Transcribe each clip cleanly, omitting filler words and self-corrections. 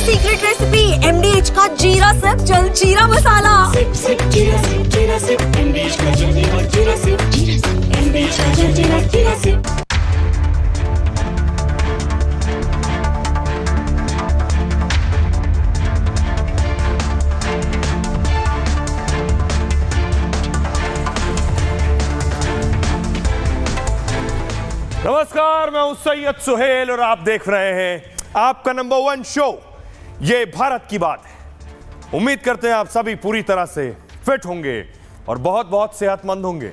Secret recipe MDH का जीरा SIP जल जीरा मसाला। सिप सिप जीरा सिप MDH का जल्दी और जीरा सिप MDH का जल्दी और जीरा सिप। नमस्कार, मैं हूं सैयद सुहेल और आप देख रहे हैं आपका नंबर 1 शो ये भारत की बात है। उम्मीद करते हैं आप सभी पूरी तरह से फिट होंगे और बहुत बहुत सेहतमंद होंगे।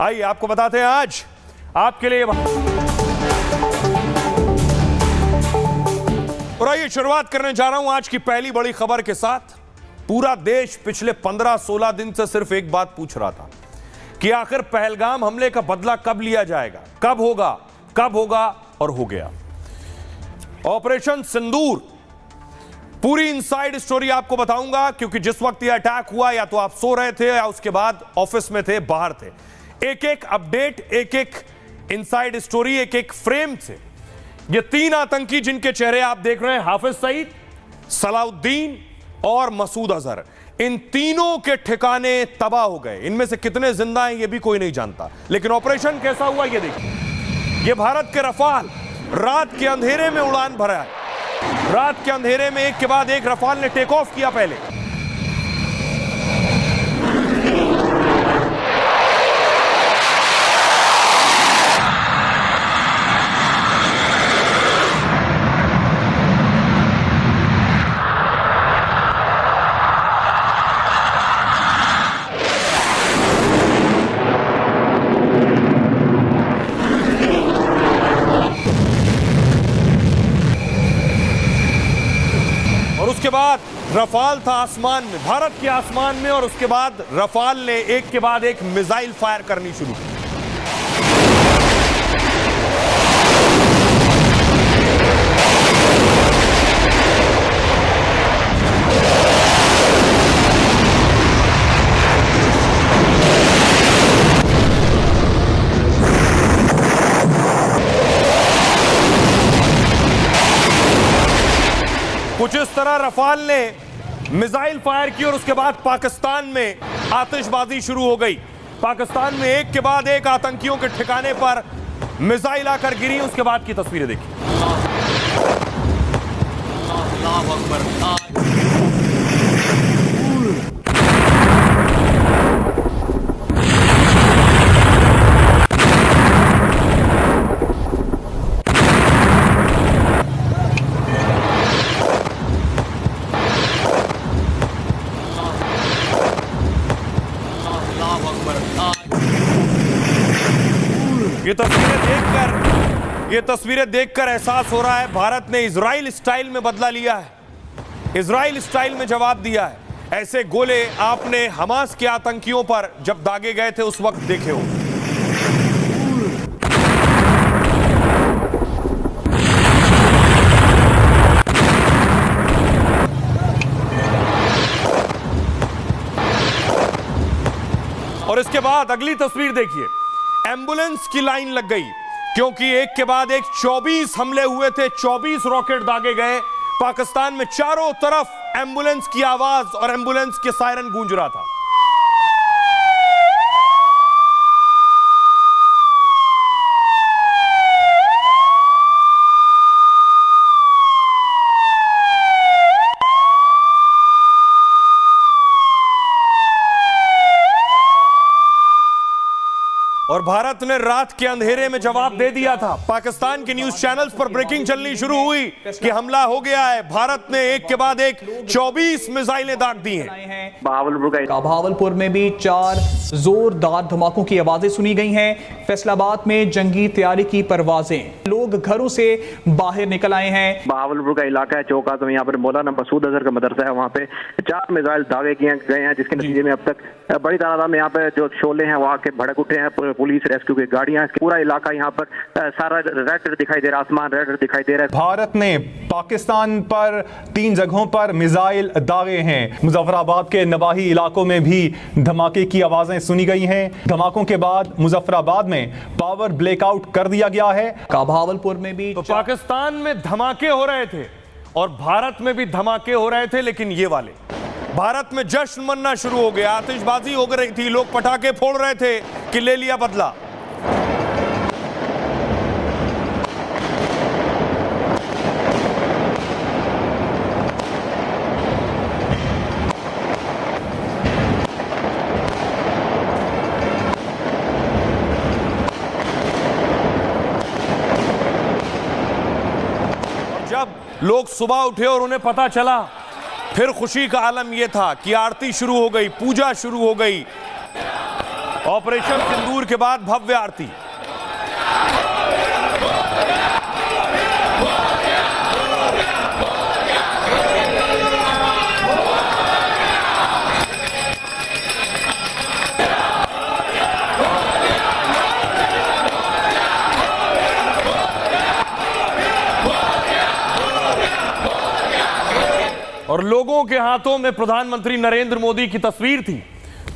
आइए आपको बताते हैं आज आपके लिए। और आइए शुरुआत करने जा रहा हूं आज की पहली बड़ी खबर के साथ। पूरा देश पिछले 15-16 दिन से सिर्फ एक बात पूछ रहा था कि आखिर पहलगाम हमले का बदला कब लिया जाएगा, कब होगा और हो गया। ऑपरेशन सिंदूर पूरी इनसाइड स्टोरी आपको बताऊंगा, क्योंकि जिस वक्त यह अटैक हुआ या तो आप सो रहे थे या उसके बाद ऑफिस में थे, बाहर थे। एक एक अपडेट, एक एक इनसाइड स्टोरी, एक एक फ्रेम से ये 3 आतंकी जिनके चेहरे आप देख रहे हैं, हाफिज सईद, सलाउद्दीन और मसूद अजहर, इन तीनों के ठिकाने तबाह हो गए। इनमें से कितने जिंदा हैं ये भी कोई नहीं जानता, लेकिन ऑपरेशन कैसा हुआ ये देखिए। ये भारत के रफाल रात के अंधेरे में उड़ान भरा है। रात के अंधेरे में एक के बाद एक रफाल ने टेक ऑफ किया। पहले उसके बाद रफाल था आसमान में, भारत के आसमान में, और उसके बाद रफाल ने एक के बाद एक मिसाइल फायर करनी शुरू की। कुछ इस तरह रफाल ने मिसाइल फायर की और उसके बाद पाकिस्तान में आतिशबाजी शुरू हो गई। पाकिस्तान में एक के बाद एक आतंकियों के ठिकाने पर मिसाइल आकर गिरी। उसके बाद की तस्वीरें देखिए। अल्लाह अकबर। ये तस्वीरें देखकर एहसास हो रहा है भारत ने इजराइल स्टाइल में बदला लिया है, इजराइल स्टाइल में जवाब दिया है। ऐसे गोले आपने हमास के आतंकियों पर जब दागे गए थे उस वक्त देखे हो। और इसके बाद अगली तस्वीर देखिए। एम्बुलेंस की लाइन लग गई, क्योंकि एक के बाद एक 24 हमले हुए थे, 24 रॉकेट दागे गए। पाकिस्तान में चारों तरफ एम्बुलेंस की आवाज और एम्बुलेंस के सायरन गूंज रहा था। और भारत ने रात के अंधेरे में जवाब दे दिया था। पाकिस्तान के न्यूज चैनल्स पर ब्रेकिंग चलनी शुरू हुई कि हमला हो गया है। भारत ने एक के बाद एक 24 मिसाइलें दाग दी हैं। भावलपुर में भी 4 जोरदार धमाकों की आवाजें सुनी गई हैं। फैसलाबाद में जंगी तैयारी की परवाजें, लोग घरों से बाहर निकल आए हैं। भावलपुर का इलाका है चौका, तो यहाँ पर मौलाना मसूद अजहर का मदरसा है, वहाँ पे 4 मिसाइल दागे किए गए हैं, जिसके नतीजे में अब तक बड़ी तादाद में यहाँ पे जो शोले हैं वहाँ के भड़क उठे हैं। पुलिस रेस्क्यू की गाड़ियां, पूरा इलाका यहाँ पर सारा रेड दिखाई दे रहा है, आसमान रेड दिखाई दे रहा है। भारत ने पाकिस्तान पर 3 जगहों पर मिसाइल दागे हैं। मुजफ्फराबाद के नवाही इलाकों में भी धमाके की आवाजें सुनी गई हैं। धमाकों के बाद मुजफ्फराबाद में पावर ब्लैकआउट कर दिया गया है। भावलपुर में भी तो पाकिस्तान में धमाके हो रहे थे और भारत में भी धमाके हो रहे थे, लेकिन ये वाले भारत में जश्न मनना शुरू हो गया, आतिशबाजी हो रही थी, लोग पटाखे फोड़ रहे थे कि ले लिया बदला। जब लोग सुबह उठे और उन्हें पता चला, फिर खुशी का आलम यह था कि आरती शुरू हो गई, पूजा शुरू हो गई। ऑपरेशन सिंदूर के बाद भव्य आरती। और लोगों के हाथों में प्रधानमंत्री नरेंद्र मोदी की तस्वीर थी।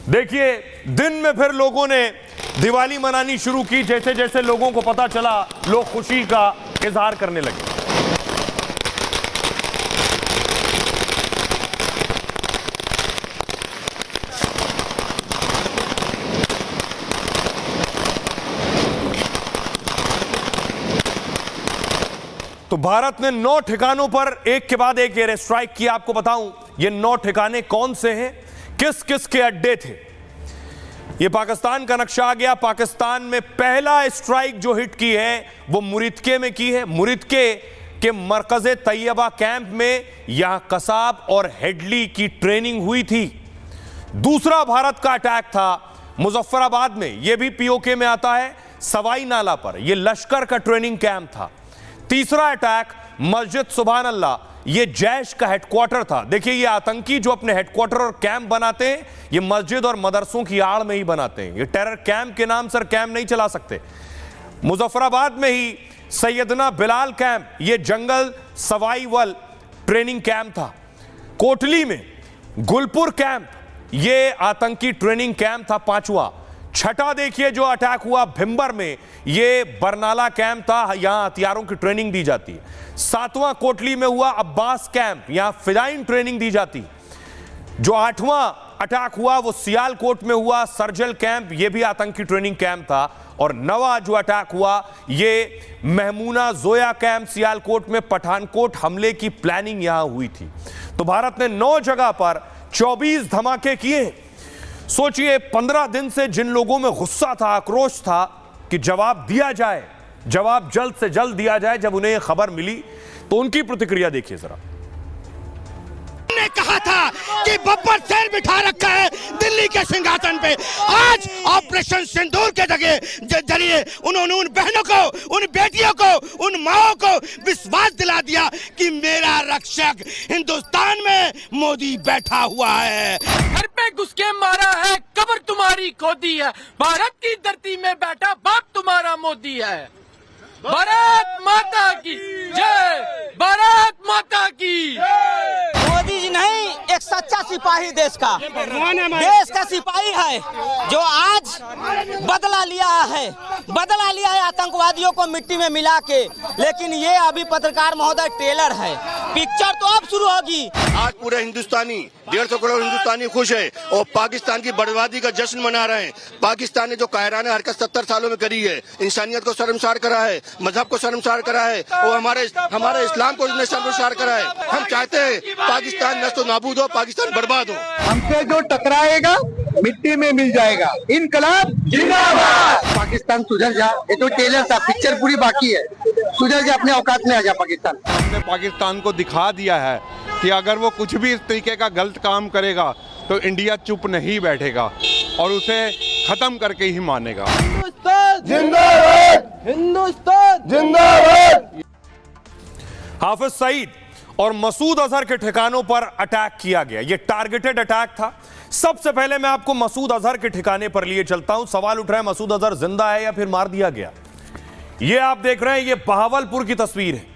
देखिए, दिन में फिर लोगों ने दिवाली मनानी शुरू की। जैसे जैसे लोगों को पता चला, लोग खुशी का इजहार करने लगे। तो भारत ने 9 ठिकानों पर एक के बाद एक एयर स्ट्राइक किया। आपको बताऊं ये 9 ठिकाने कौन से हैं, किस किस के अड्डे थे। ये पाकिस्तान का नक्शा आ गया। पाकिस्तान में पहला स्ट्राइक जो हिट की है वो मुरिदके में की है। मुरिदके के मरकज़े तैयबा कैंप में यहां कसाब और हेडली की ट्रेनिंग हुई थी। दूसरा भारत का अटैक था मुजफ्फराबाद में, यह भी पीओके में आता है, सवाई नाला पर। यह लश्कर का ट्रेनिंग कैंप था। तीसरा अटैक मस्जिद सुभान अल्लाह, यह जैश का हेडक्वार्टर था। देखिए, ये आतंकी जो अपने हेडक्वार्टर और कैंप बनाते हैं, ये मस्जिद और मदरसों की आड़ में ही बनाते हैं। ये टेरर कैंप के नाम सर कैंप नहीं चला सकते। मुजफ्फराबाद में ही सैयदना बिलाल कैंप, ये जंगल सवाईवल ट्रेनिंग कैंप था। कोटली में गुलपुर कैंप, ये आतंकी ट्रेनिंग कैंप था, 5वां। छठा देखिए जो अटैक हुआ भिंबर में, ये बरनाला कैंप था, यहां हथियारों की ट्रेनिंग दी जाती है। 7वां कोटली में हुआ अब्बास कैंप, यहां फिदाइन ट्रेनिंग दी जाती। जो 8वां अटैक हुआ वो सियालकोट में हुआ, सर्जल कैंप, यह भी आतंकी ट्रेनिंग कैंप था। और 9वां जो अटैक हुआ ये महमूना जोया कैंप, सियालकोट में पठानकोट हमले की प्लानिंग यहां हुई थी। तो भारत ने 9 जगह पर 24 धमाके किए। सोचिए, 15 दिन से जिन लोगों में गुस्सा था, आक्रोश था कि जवाब दिया जाए, जवाब जल्द से जल्द दिया जाए, जब उन्हें यह खबर मिली तो उनकी प्रतिक्रिया देखिए जरा। ने कहा था कि बब्बर शेर बिठा रखा है दिल्ली के सिंहासन पे। आज ऑपरेशन सिंदूर के जरिए उन्होंने उन बहनों को, उन बेटियों को, उन माओं को विश्वास दिला दिया कि मेरा रक्षक हिंदुस्तान में मोदी बैठा हुआ है। घर पे घुस के मारा है, कब्र तुम्हारी खोदी है, भारत की धरती में बैठा बाप तुम्हारा मोदी है। भारत माता की जय, भारत माता की। मोदी जी नहीं, एक सच्चा सिपाही देश का सिपाही है जो आज बदला लिया है आतंकवादियों को मिट्टी में मिला के। लेकिन ये अभी पत्रकार महोदय ट्रेलर है, पिक्चर तो अब शुरू होगी। आज पूरे हिंदुस्तानी 150 करोड़ हिंदुस्तानी खुश है और पाकिस्तान की बर्बादी का जश्न मना रहे हैं। पाकिस्तान ने जो कायराना हरकत 70 सालों में करी है, इंसानियत को शर्मसार करा है, मजहब को शर्मसार करा है और हमारे इस्लाम को इसने शर्मसार करा है। हम चाहते हैं पाकिस्तान नष्ट नाबूद हो, पाकिस्तान बर्बाद हो। हमसे जो टकराएगा मिट्टी में मिल जाएगा। इनकलाब जिंदाबाद। पाकिस्तान सुधर जा, ये तो टेलर था, पिक्चर पूरी बाकी है। सुधर जा, अपने औकात में आ जा पाकिस्तान। हमने पाकिस्तान को दिखा दिया है कि अगर वो कुछ भी इस तरीके का गलत काम करेगा तो इंडिया चुप नहीं बैठेगा और उसे खत्म करके ही मानेगा। हिंदुस्तान जिंदाबाद, हिंदुस्तान जिंदाबाद। हाफिज सईद और मसूद अजहर के ठिकानों पर अटैक किया गया। यह टारगेटेड अटैक था। सबसे पहले मैं आपको मसूद अजहर के ठिकाने पर लिए चलता हूं। सवाल उठ रहा है, मसूद अजहर जिंदा है या फिर मार दिया गया? यह आप देख रहे हैं, यह बहावलपुर की तस्वीर है।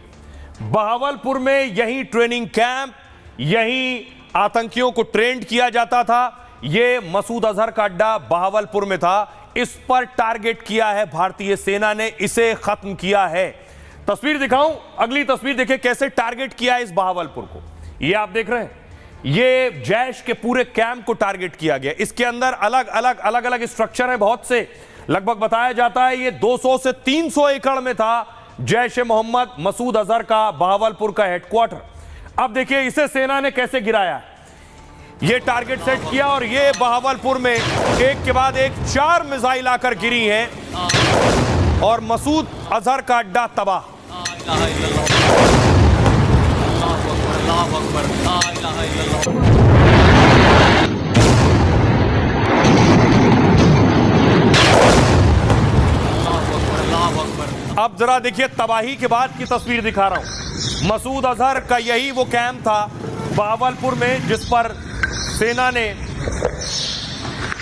बहावलपुर में यही ट्रेनिंग कैंप, यही आतंकियों को ट्रेंड किया जाता था। यह मसूद अजहर का अड्डा बहावलपुर में था। इस पर टारगेट किया है भारतीय सेना ने, इसे खत्म किया है। तस्वीर दिखाऊं, अगली तस्वीर देखिए कैसे टारगेट किया है इस बहावलपुर को। ये आप देख रहे हैं, ये जैश के पूरे कैंप को टारगेट किया गया। इसके अंदर अलग अलग स्ट्रक्चर है बहुत से, लगभग बताया जाता है ये 200 से 300 एकड़ में था जैश ए मोहम्मद मसूद अजहर का बहावलपुर का हेडक्वार्टर। अब देखिए इसे सेना ने कैसे गिराया है। ये टारगेट सेट किया और ये बहावलपुर में एक के बाद एक 4 मिसाइल आकर गिरी हैं और मसूद अजहर का अड्डा तबाह। अब जरा देखिए तबाही के बाद की तस्वीर दिखा रहा हूं। मसूद अजहर का यही वो कैंप था बहावलपुर में जिस पर सेना ने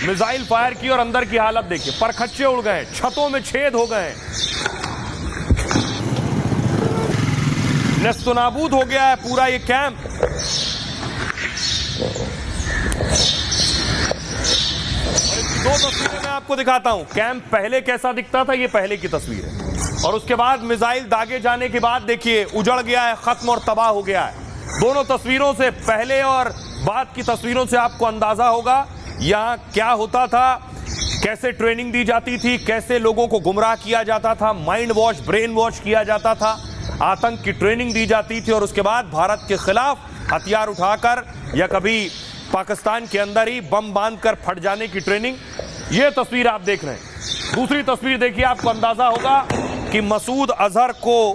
मिसाइल फायर की और अंदर की हालत देखिए, परखच्चे उड़ गए, छतों में छेद हो गए, नेस्तनाबूद हो गया है पूरा ये कैंप। दो तस्वीरें मैं आपको दिखाता हूं, कैंप पहले कैसा दिखता था, ये पहले की तस्वीर है, और उसके बाद मिसाइल दागे जाने के बाद देखिए उजड़ गया है, खत्म और तबाह हो गया है। दोनों तस्वीरों से, पहले और बाद की तस्वीरों से आपको अंदाजा होगा यहां क्या होता था, कैसे ट्रेनिंग दी जाती थी, कैसे लोगों को गुमराह किया जाता था, माइंड वॉश, ब्रेन वॉश किया जाता था, आतंक की ट्रेनिंग दी जाती थी और उसके बाद भारत के खिलाफ हथियार उठाकर या कभी पाकिस्तान के अंदर ही बम बांधकर फट जाने की ट्रेनिंग। ये तस्वीर आप देख रहे हैं। दूसरी तस्वीर देखिए, आपको अंदाजा होगा कि मसूद अजहर को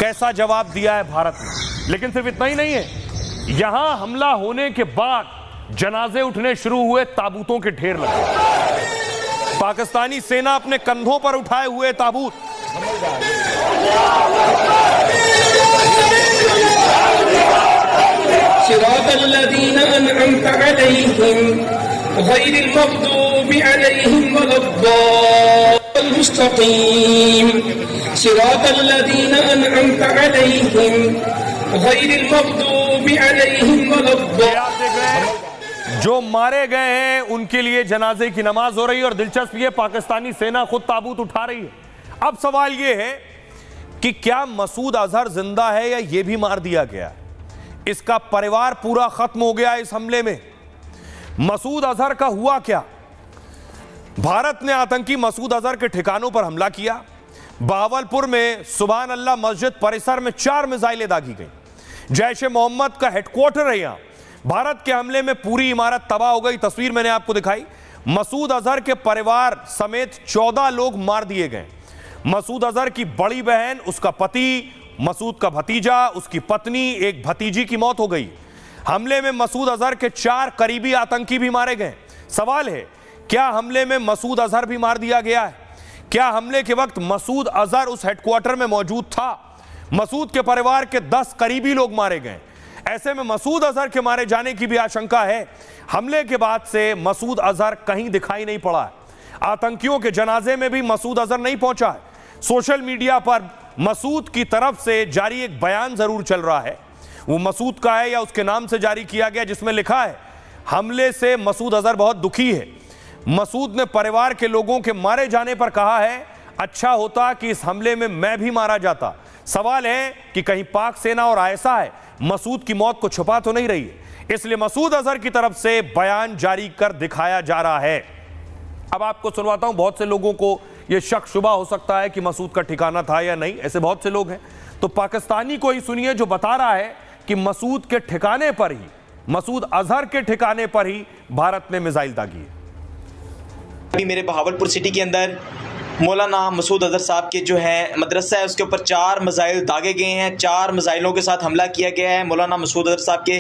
कैसा जवाब दिया है भारत ने। लेकिन सिर्फ इतना ही नहीं है, यहां हमला होने के बाद जनाजे उठने शुरू हुए, ताबूतों के ढेर लगे, पाकिस्तानी सेना अपने कंधों पर उठाए हुए ताबूत। सिरातल्लज़ीना अनअमता अलैहिम गैरिल मग़दूबि अलैहिम वलद्दाल्लीन मुस्तक़ीम सिरातल्लज़ीना अनअमता अलैहिम गैरिल मग़दूबि अलैहिम वलद्दाल्लीन। जो मारे गए हैं उनके लिए जनाजे की नमाज हो रही है और दिलचस्प ये पाकिस्तानी सेना खुद ताबूत उठा रही है। अब सवाल ये है कि क्या मसूद अजहर जिंदा है या ये भी मार दिया गया? इसका परिवार पूरा खत्म हो गया इस हमले में। मसूद अजहर का हुआ क्या? भारत ने आतंकी मसूद अजहर के ठिकानों पर हमला किया। बहावलपुर में सुभान अल्लाह मस्जिद परिसर में 4 मिसाइलें दागी गई। जैश ए मोहम्मद का हेडक्वार्टर है यहां। भारत के हमले में पूरी इमारत तबाह हो गई। तस्वीर मैंने आपको दिखाई। मसूद अजहर के परिवार समेत 14 लोग मार दिए गए। मसूद अजहर की बड़ी बहन, उसका पति, मसूद का भतीजा, उसकी पत्नी, एक भतीजी की मौत हो गई। हमले में मसूद अजहर के 4 करीबी आतंकी भी मारे गए। सवाल है, क्या हमले में मसूद अजहर भी मार दिया गया है? क्या हमले के वक्त मसूद अजहर उस हेडक्वार्टर में मौजूद था? मसूद के परिवार के 10 करीबी लोग मारे गए। ऐसे में मसूद अजहर के मारे जाने की भी आशंका है। हमले के बाद से मसूद अजहर कहीं दिखाई नहीं पड़ा है। आतंकियों के जनाजे में भी मसूद अजहर नहीं पहुंचा है। सोशल मीडिया पर मसूद की तरफ से जारी एक बयान जरूर चल रहा है, वो मसूद का है या उसके नाम से जारी किया गया, जिसमें लिखा है हमले से मसूद अजहर बहुत दुखी है। मसूद ने परिवार के लोगों के मारे जाने पर कहा है, अच्छा होता कि इस हमले में मैं भी मारा जाता। सवाल है कि कहीं पाक सेना और आईएसआई मसूद की मौत को छुपा तो नहीं रही है, इसलिए मसूद अजहर की तरफ से बयान जारी कर दिखाया जा रहा है। अब आपको सुनवाता हूं, बहुत से लोगों को यह शक शुबा हो सकता है कि मसूद का ठिकाना था या नहीं, ऐसे बहुत से लोग हैं। तो पाकिस्तानी को ही सुनिए जो बता रहा है कि मसूद के ठिकाने पर ही, मसूद अजहर के ठिकाने पर ही भारत ने मिसाइल दागी है। अभी मेरे बहावलपुर सिटी के अंदर मौलाना मसूद अजहर साहब के जो है मदरसा है उसके ऊपर 4 मिसाइल दागे गए हैं। 4 मिसाइलों के साथ हमला किया गया है मौलाना मसूद अजहर साहब के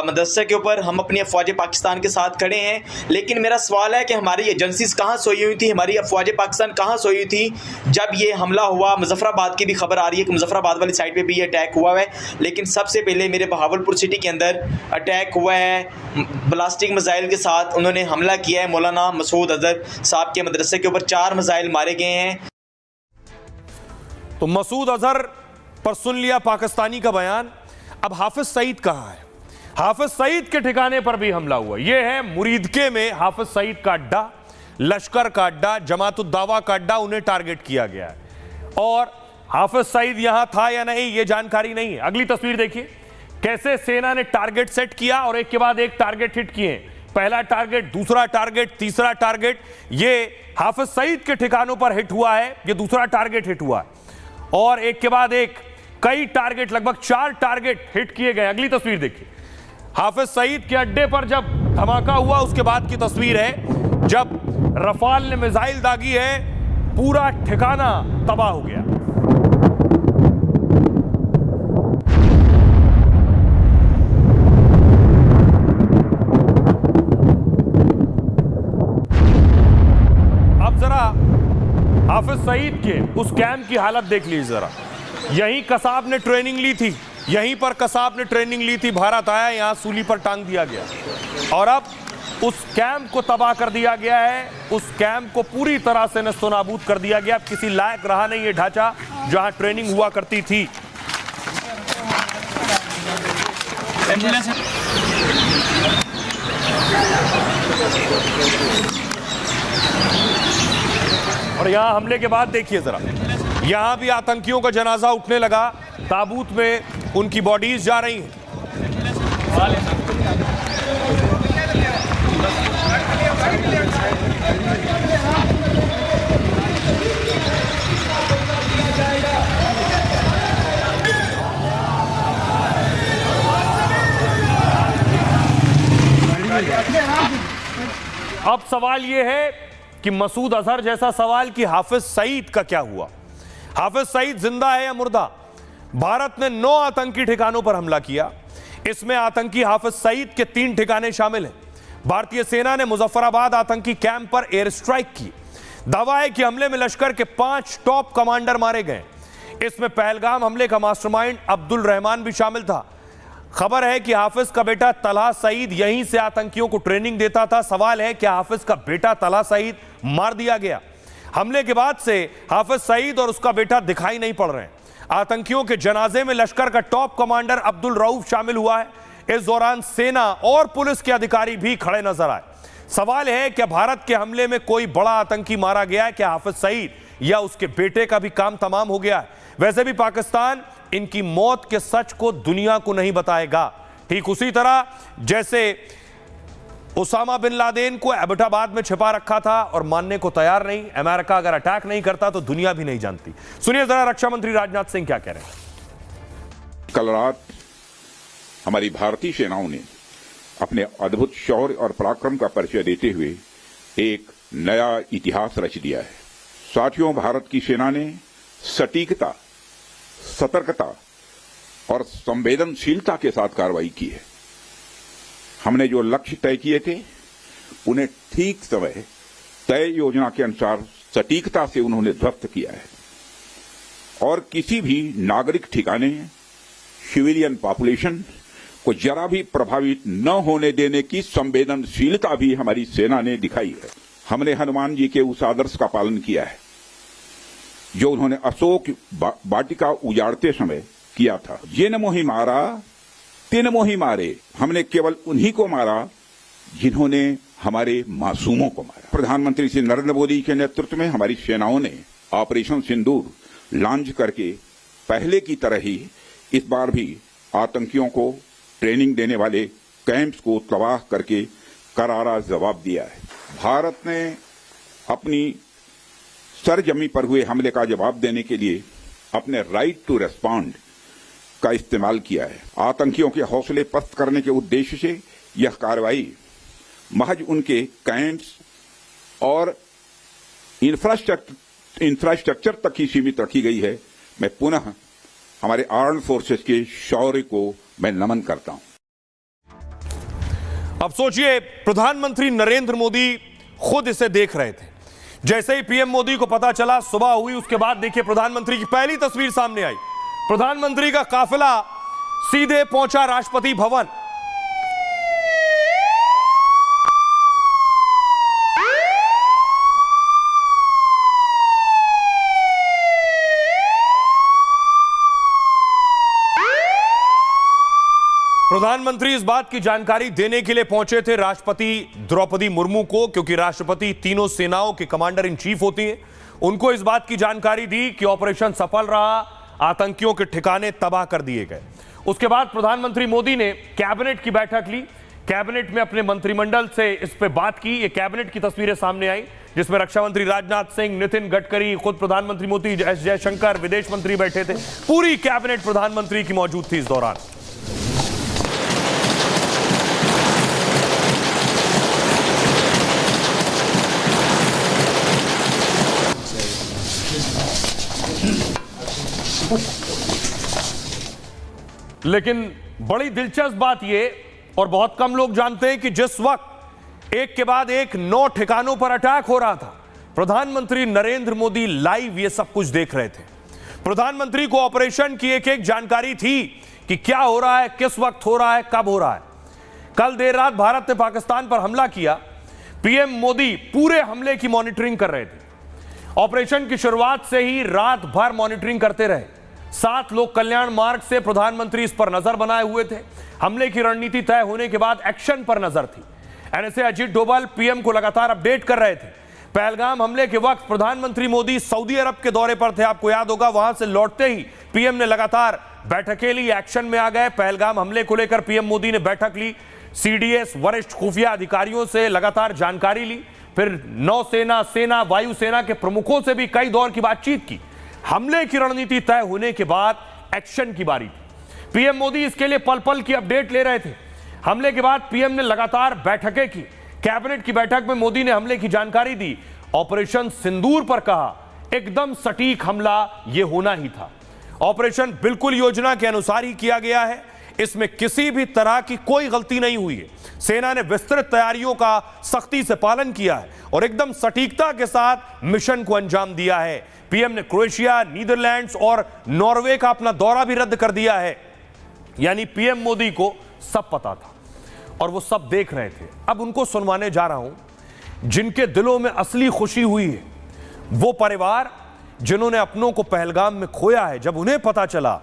मदरसे के ऊपर। हम अपनी अफवाज पाकिस्तान के साथ खड़े हैं, लेकिन मेरा सवाल है कि हमारी एजेंसीज कहाँ सोई हुई थी, हमारी अफवाज पाकिस्तान कहाँ सोई हुई थी जब ये हमला हुआ? मुजफ्फराबाद की भी खबर आ रही है कि मुजफ्फराबाद वाली साइड पर भी ये अटैक हुआ है, लेकिन सबसे पहले मेरे बहावलपुर सिटी के अंदर अटैक हुआ है ब्लास्टिक मिसाइल के साथ। उन्होंने हमला किया है मौलाना मसूद अजहर साहब के मदरसे के ऊपर, 4 मिसाइल मारे गए हैं। तो मसूद अजहर पर सुन लिया पाकिस्तानी का बयान। अब हाफिज सईद कहां है? हाफिज सईद के ठिकाने पर भी हमला हुआ। यह है मुरीदके में हाफिज सईद का अड्डा, लश्कर का अड्डा, जमात उद दावा का अड्डा, उन्हें टारगेट किया गया है। और हाफिज सईद यहां था या नहीं यह जानकारी नहीं है। अगली तस्वीर देखिए कैसे सेना ने टारगेट सेट किया और एक के बाद एक टारगेट हिट किए। पहला टारगेट, दूसरा टारगेट, तीसरा टारगेट, ये हाफिज सईद के ठिकानों पर हिट हुआ है। ये दूसरा टारगेट हिट हुआ है और एक के बाद एक कई टारगेट, लगभग 4 टारगेट हिट किए गए। अगली तस्वीर देखिए हाफिज सईद के अड्डे पर जब धमाका हुआ उसके बाद की तस्वीर है जब रफाल ने मिसाइल दागी है, पूरा ठिकाना तबाह हो गया। अब जरा हाफिज सईद के उस कैंप की हालत देख लीजिए जरा। यहीं कसाब ने ट्रेनिंग ली थी, यहीं पर कसाब ने ट्रेनिंग ली थी। भारत आया, यहां सूली पर टांग दिया गया और अब उस कैंप को तबाह कर दिया गया है। उस कैंप को पूरी तरह से नस्तोनाबूद कर दिया गया। अब किसी लायक रहा नहीं ये ढांचा जहां ट्रेनिंग हुआ करती थी। और यहां हमले के बाद देखिए जरा, यहां भी आतंकियों का जनाजा उठने लगा। ताबूत में उनकी बॉडीज जा रही हैं। अब सवाल यह है कि मसूद अजहर जैसा सवाल कि हाफिज सईद का क्या हुआ। हाफिज सईद जिंदा है या मुर्दा? भारत ने 9 आतंकी ठिकानों पर हमला किया। इसमें आतंकी हाफिज सईद के 3 ठिकाने शामिल हैं। भारतीय सेना ने मुजफ्फराबाद आतंकी कैंप पर एयर स्ट्राइक की। दावा है कि हमले में लश्कर के 5 टॉप कमांडर मारे गए। इसमें पहलगाम हमले का मास्टरमाइंड अब्दुल रहमान भी शामिल था। खबर है कि हाफिज का बेटा तलहा सईद यहीं से आतंकियों को ट्रेनिंग देता था। सवाल है कि हाफिज का बेटा तलहा सईद मार दिया गया। हमले के बाद से हाफिज सईद और उसका बेटा दिखाई नहीं पड़ रहे हैं। आतंकियों के जनाजे में लश्कर का टॉप कमांडर अब्दुल रऊफ शामिल हुआ है। इस दौरान सेना और पुलिस के अधिकारी भी खड़े नजर आए। सवाल है कि भारत के हमले में कोई बड़ा आतंकी मारा गया है क्या हाफिज सईद, या उसके बेटे का भी काम तमाम हो गया है? वैसे भी पाकिस्तान इनकी मौत के सच को दुनिया को नहीं बताएगा। ठीक उसी तरह जैसे उसामा बिन लादेन को एबटाबाद में छिपा रखा था और मानने को तैयार नहीं। अमेरिका अगर अटैक नहीं करता तो दुनिया भी नहीं जानती। सुनिए जरा रक्षा मंत्री राजनाथ सिंह क्या कह रहे हैं। कल रात हमारी भारतीय सेनाओं ने अपने अद्भुत शौर्य और पराक्रम का परिचय देते हुए एक नया इतिहास रच दिया है। साथियों, भारत की सेना ने सटीकता, सतर्कता और संवेदनशीलता के साथ कार्रवाई की है। हमने जो लक्ष्य तय किए थे उन्हें ठीक समय तय योजना के अनुसार सटीकता से उन्होंने ध्वस्त किया है और किसी भी नागरिक ठिकाने, सिविलियन पॉपुलेशन को जरा भी प्रभावित न होने देने की संवेदनशीलता भी हमारी सेना ने दिखाई है। हमने हनुमान जी के उस आदर्श का पालन किया है जो उन्होंने अशोक वाटिका उजाड़ते समय किया था। जिन मोहि मारा तिन मोहि मारे। हमने केवल उन्हीं को मारा जिन्होंने हमारे मासूमों को मारा। प्रधानमंत्री श्री नरेंद्र मोदी के नेतृत्व में हमारी सेनाओं ने ऑपरेशन सिंदूर लॉन्च करके पहले की तरह ही इस बार भी आतंकियों को ट्रेनिंग देने वाले कैंप्स को तबाह करके करारा जवाब दिया है। भारत ने अपनी सरजमी पर हुए हमले का जवाब देने के लिए अपने राइट टू रेस्पॉन्ड का इस्तेमाल किया है। आतंकियों के हौसले पस्त करने के उद्देश्य से यह कार्रवाई महज उनके कैंप्स और इंफ्रास्ट्रक्चर तक ही सीमित रखी गई है। मैं पुनः हमारे आर्म्ड फोर्सेस के शौर्य को मैं नमन करता हूं। अब सोचिए, प्रधानमंत्री नरेंद्र मोदी खुद इसे देख रहे थे। जैसे ही पीएम मोदी को पता चला, सुबह हुई, उसके बाद देखिए प्रधानमंत्री की पहली तस्वीर सामने आई। प्रधानमंत्री का काफिला सीधे पहुंचा राष्ट्रपति भवन। प्रधानमंत्री इस बात की जानकारी देने के लिए पहुंचे थे राष्ट्रपति द्रौपदी मुर्मू को, क्योंकि राष्ट्रपति तीनों सेनाओं के कमांडर इन चीफ होती हैं। उनको इस बात की जानकारी दी कि ऑपरेशन सफल रहा, आतंकियों के ठिकाने तबाह कर दिए गए। उसके बाद प्रधानमंत्री मोदी ने कैबिनेट की बैठक ली, कैबिनेट में अपने मंत्रिमंडल से इस पे बात की। ये कैबिनेट की तस्वीरें सामने आई जिसमें रक्षा मंत्री राजनाथ सिंह, नितिन गडकरी, खुद प्रधानमंत्री मोदी, एस जयशंकर, विदेश मंत्री बैठे थे। पूरी कैबिनेट प्रधानमंत्री की मौजूद थी इस दौरान। लेकिन बड़ी दिलचस्प बात यह, और बहुत कम लोग जानते हैं, कि जिस वक्त एक के बाद एक 9 ठिकानों पर अटैक हो रहा था, प्रधानमंत्री नरेंद्र मोदी लाइव ये सब कुछ देख रहे थे। प्रधानमंत्री को ऑपरेशन की एक एक जानकारी थी कि क्या हो रहा है, किस वक्त हो रहा है, कब हो रहा है। कल देर रात भारत ने पाकिस्तान पर हमला किया, पीएम मोदी पूरे हमले की मॉनिटरिंग कर रहे थे। ऑपरेशन की शुरुआत से ही रात भर मॉनिटरिंग करते रहे। 7 लोक कल्याण मार्ग से प्रधानमंत्री इस पर नजर बनाए हुए थे। हमले की रणनीति तय होने के बाद एक्शन पर नजर थी। एनएसए अजीत डोभाल पीएम को लगातार अपडेट कर रहे थे। पहलगाम हमले के वक्त प्रधानमंत्री मोदी सऊदी अरब के दौरे पर थे, आपको याद होगा। वहां से लौटते ही पीएम ने लगातार बैठकें ली, एक्शन में आ गए। पहलगाम हमले को लेकर पीएम मोदी ने बैठक ली, सीडीएस वरिष्ठ खुफिया अधिकारियों से लगातार जानकारी ली, फिर नौसेना, सेना, वायुसेना के प्रमुखों से भी कई दौर की बातचीत की। हमले की रणनीति तय होने के बाद एक्शन की बारी थी। पीएम मोदी इसके लिए पल पल की अपडेट ले रहे थे। हमले के बाद पीएम ने लगातार बैठकें की। कैबिनेट की बैठक में मोदी ने हमले की जानकारी दी। ऑपरेशन सिंदूर पर कहा, एकदम सटीक हमला यह होना ही था। ऑपरेशन बिल्कुल योजना के अनुसार ही किया गया है, इसमें किसी भी तरह की कोई गलती नहीं हुई है। सेना ने विस्तृत तैयारियों का सख्ती से पालन किया है और एकदम सटीकता के साथ मिशन को अंजाम दिया है। पीएम ने क्रोएशिया, नीदरलैंड्स और नॉर्वे का अपना दौरा भी रद्द कर दिया है। यानी पीएम मोदी को सब पता था और वो सब देख रहे थे। अब उनको सुनवाने जा रहा हूं जिनके दिलों में असली खुशी हुई है। वो परिवार जिन्होंने अपनों को पहलगाम में खोया है। जब उन्हें पता चला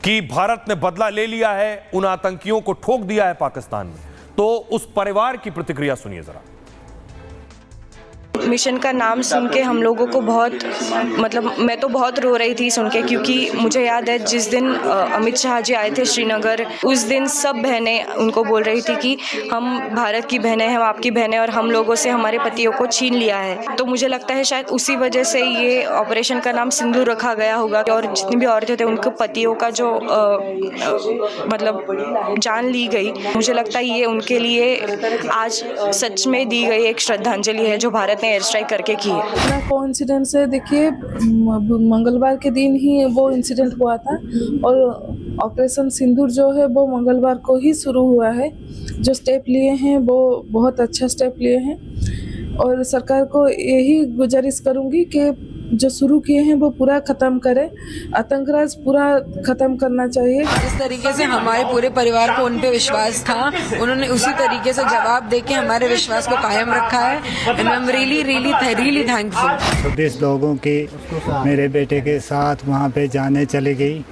कि भारत ने बदला ले लिया है, उन आतंकियों को ठोक दिया है पाकिस्तान में, तो उस परिवार की प्रतिक्रिया सुनिए जरा। मिशन का नाम सुन के हम लोगों को बहुत, मतलब मैं तो बहुत रो रही थी सुन के, क्योंकि मुझे याद है जिस दिन अमित शाह जी आए थे श्रीनगर, उस दिन सब बहनें उनको बोल रही थी कि हम भारत की बहनें हैं, हम आपकी बहनें, और हम लोगों से हमारे पतियों को छीन लिया है। तो मुझे लगता है शायद उसी वजह से ये ऑपरेशन का नाम सिंदूर रखा गया होगा। और जितनी भी औरतें थे उनके पतियों का जो मतलब जान ली गई, मुझे लगता है ये उनके लिए आज सच में दी गई एक श्रद्धांजलि है जो भारत एयर स्ट्राइक करके की है। इतना कोइंसिडेंस है, देखिए मंगलवार के दिन ही वो इंसिडेंट हुआ था और ऑपरेशन सिंदूर जो है वो मंगलवार को ही शुरू हुआ है। जो स्टेप लिए हैं वो बहुत अच्छा स्टेप लिए हैं और सरकार को यही गुजारिश करूंगी कि जो शुरू किए हैं वो पूरा ख़त्म करें। आतंकराज पूरा ख़त्म करना चाहिए। जिस तरीके से हमारे पूरे परिवार को उन पे विश्वास था, उन्होंने उसी तरीके से जवाब देके हमारे विश्वास को कायम रखा है। And I am really thankful. 26 लोगों की मेरे बेटे के साथ वहाँ पे जाने चली गई,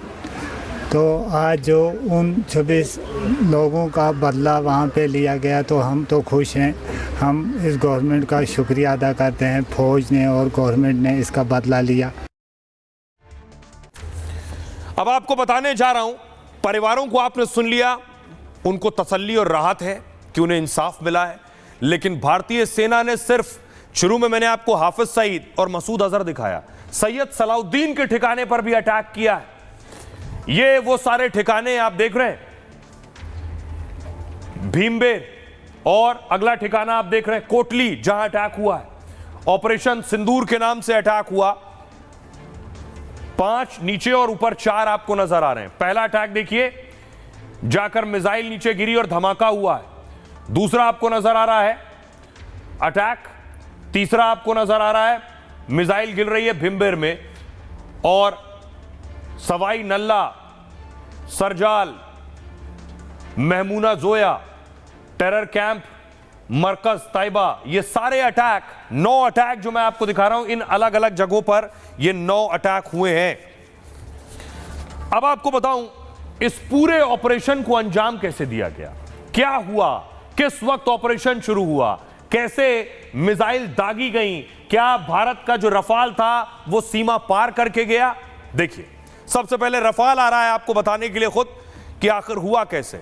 तो आज जो उन 26 लोगों का बदला वहाँ पे लिया गया, तो हम तो खुश हैं। हम इस गवर्नमेंट का शुक्रिया अदा करते हैं, फौज ने और गवर्नमेंट ने इसका बदला लिया। अब आपको बताने जा रहा हूं, परिवारों को आपने सुन लिया, उनको तसल्ली और राहत है कि उन्हें इंसाफ मिला है। लेकिन भारतीय सेना ने सिर्फ, शुरू में मैंने आपको हाफिज सईद और मसूद अजहर दिखाया, सैयद सलाउद्दीन के ठिकाने पर भी अटैक किया है। ये वो सारे ठिकाने आप देख रहे हैं, भीमबेर, और अगला ठिकाना आप देख रहे हैं कोटली, जहां अटैक हुआ है। ऑपरेशन सिंदूर के नाम से अटैक हुआ। 5 नीचे और ऊपर 4 आपको नजर आ रहे हैं। पहला अटैक देखिए, जाकर मिसाइल नीचे गिरी और धमाका हुआ है। दूसरा आपको नजर आ रहा है अटैक। तीसरा आपको नजर आ रहा है मिसाइल गिर रही है भीमबेर में। और सवाई नल्ला, सरजाल, महमूना जोया, टेरर कैंप, मरकज तैयबा, ये सारे अटैक, 9 अटैक जो मैं आपको दिखा रहा हूं, इन अलग अलग जगहों पर ये 9 अटैक हुए हैं। अब आपको बताऊं इस पूरे ऑपरेशन को अंजाम कैसे दिया गया, क्या हुआ, किस वक्त ऑपरेशन शुरू हुआ, कैसे मिसाइल दागी गई, क्या भारत का जो रफाल था वो सीमा पार करके गया? देखिए, सबसे पहले रफाल आ रहा है आपको बताने के लिए खुद कि आखिर हुआ कैसे।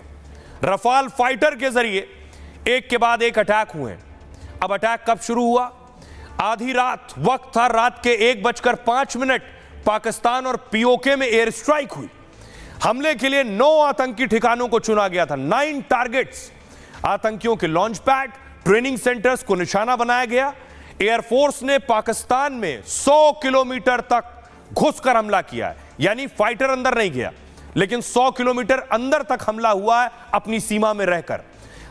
रफाल फाइटर के जरिए एक के बाद एक अटैक हुए। अब अटैक कब शुरू हुआ? आधी रात, वक्त था रात के 1:05 पाकिस्तान और पीओके में एयर स्ट्राइक हुई। हमले के लिए 9 आतंकी ठिकानों को चुना गया था, 9 टारगेट्स। आतंकियों के लॉन्च पैड, ट्रेनिंग सेंटर्स को निशाना बनाया गया। एयरफोर्स ने पाकिस्तान में 100 किलोमीटर तक घुसकर हमला किया है, यानी फाइटर अंदर नहीं गया, लेकिन 100 किलोमीटर अंदर तक हमला हुआ है अपनी सीमा में रहकर।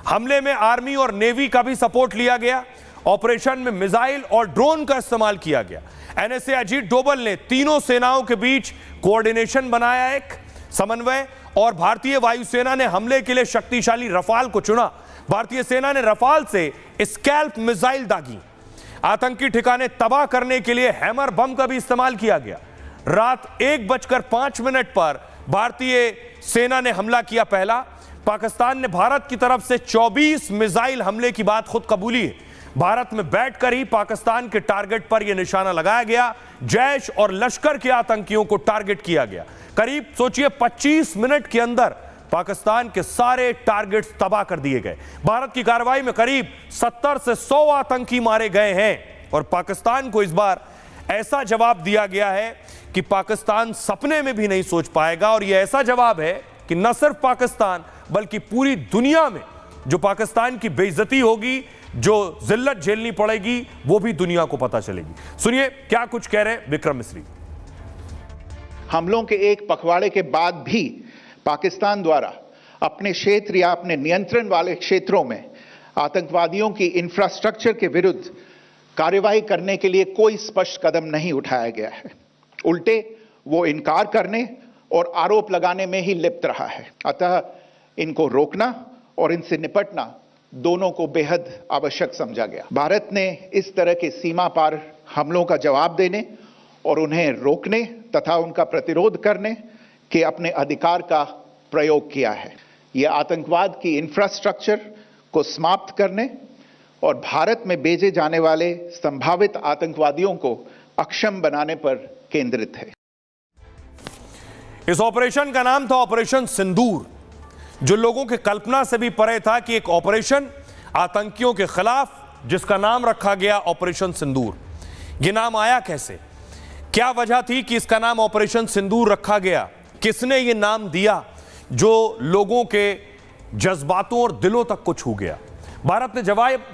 हमले में आर्मी और नेवी का भी सपोर्ट लिया गया। ऑपरेशन में मिसाइल और ड्रोन का इस्तेमाल किया गया। एनएसए अजीत डोभाल ने तीनों सेनाओं के बीच कोऑर्डिनेशन बनाया, एक समन्वय, और भारतीय वायुसेना ने हमले के लिए शक्तिशाली रफाल को चुना। भारतीय सेना ने रफाल से स्कैल्प मिसाइल दागी। आतंकी ठिकाने तबाह करने के लिए हैमर बम का भी इस्तेमाल किया गया। रात 1:05 पर भारतीय सेना ने हमला किया पहला। पाकिस्तान ने भारत की तरफ से 24 मिसाइल हमले की बात खुद कबूली है। भारत में बैठकर ही पाकिस्तान के टारगेट पर यह निशाना लगाया गया। जैश और लश्कर के आतंकियों को टारगेट किया गया। करीब सोचिए 25 मिनट के अंदर पाकिस्तान के सारे टारगेट्स तबाह कर दिए गए। भारत की कार्रवाई में करीब 70 से 100 आतंकी मारे गए हैं और पाकिस्तान को इस बार ऐसा जवाब दिया गया है कि पाकिस्तान सपने में भी नहीं सोच पाएगा। और यह ऐसा जवाब है कि न सिर्फ पाकिस्तान बल्कि पूरी दुनिया में जो पाकिस्तान की बेइज्जती होगी, जो जिल्लत झेलनी पड़ेगी, वो भी दुनिया को पता चलेगी। सुनिए क्या कुछ कह रहे हैं विक्रम मिस्री। हमलों के एक पखवाड़े के बाद भी पाकिस्तान द्वारा अपने क्षेत्र या अपने नियंत्रण वाले क्षेत्रों में आतंकवादियों की इंफ्रास्ट्रक्चर के विरुद्ध कार्रवाई करने के लिए कोई स्पष्ट कदम नहीं उठाया गया है। उल्टे वो इनकार करने और आरोप लगाने में ही लिप्त रहा है। अतः इनको रोकना और इनसे निपटना दोनों को बेहद आवश्यक समझा गया। भारत ने इस तरह के सीमा पार हमलों का जवाब देने और उन्हें रोकने तथा उनका प्रतिरोध करने के अपने अधिकार का प्रयोग किया है। यह आतंकवाद की इंफ्रास्ट्रक्चर को समाप्त करने और भारत में भेजे जाने वाले संभावित आतंकवादियों को अक्षम बनाने पर केंद्रित है। इस ऑपरेशन का नाम था ऑपरेशन सिंदूर, जो लोगों की कल्पना से भी परे था कि एक ऑपरेशन आतंकियों के खिलाफ जिसका नाम रखा गया ऑपरेशन सिंदूर। यह नाम आया कैसे? क्या वजह थी कि इसका नाम ऑपरेशन सिंदूर रखा गया? किसने यह नाम दिया जो लोगों के जज्बातों और दिलों तक को छू गया? भारत ने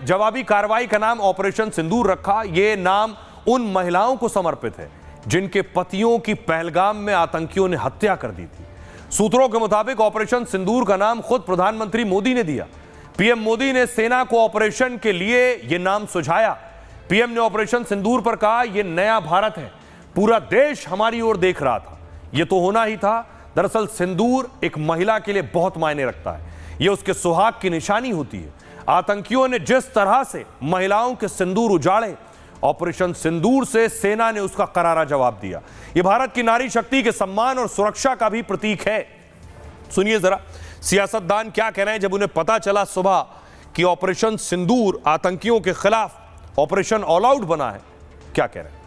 जवाबी कार्रवाई का नाम ऑपरेशन सिंदूर रखा। यह नाम उन महिलाओं को समर्पित है जिनके पतियों की पहलगाम में आतंकियों ने हत्या कर दी थी। सूत्रों के मुताबिक ऑपरेशन सिंदूर का नाम खुद प्रधानमंत्री मोदी ने दिया। पीएम मोदी ने सेना को ऑपरेशन के लिए यह नाम सुझाया। पीएम ने ऑपरेशन सिंदूर पर कहा, यह नया भारत है, पूरा देश हमारी ओर देख रहा था। यह तो होना ही था। दरअसल सिंदूर एक महिला के लिए बहुत मायने रखता है। यह उसके सुहाग की निशानी होती है। आतंकियों ने जिस तरह से महिलाओं के सिंदूर उजाड़े, ऑपरेशन सिंदूर से सेना ने उसका करारा जवाब दिया। यह भारत की नारी शक्ति के सम्मान और सुरक्षा का भी प्रतीक है। सुनिए जरा सियासतदान क्या कह रहे हैं जब उन्हें पता चला सुबह कि ऑपरेशन सिंदूर आतंकियों के खिलाफ ऑपरेशन ऑल आउट बना है। क्या कह रहे हैं?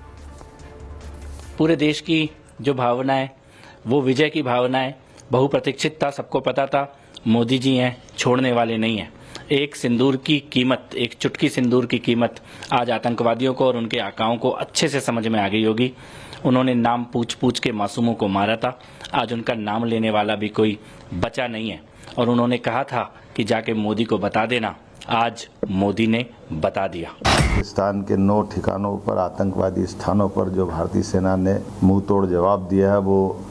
पूरे देश की जो भावना है वो विजय की भावना है। बहुप्रतीक्षित था, सबको पता था मोदी जी हैं, छोड़ने वाले नहीं हैं। एक सिंदूर की कीमत, एक चुटकी सिंदूर की कीमत आज आतंकवादियों को और उनके आकाओं को अच्छे से समझ में आ गई होगी। उन्होंने नाम पूछ पूछ के मासूमों को मारा था। आज उनका नाम लेने वाला भी कोई बचा नहीं है। और उन्होंने कहा था कि जाके मोदी को बता देना। आज मोदी ने बता दिया। पाकिस्तान के 9 ठिकानों पर, आतंकवादी स्थानों पर जो भारतीय सेना ने मुंह तोड़ जवाब दिया है, वो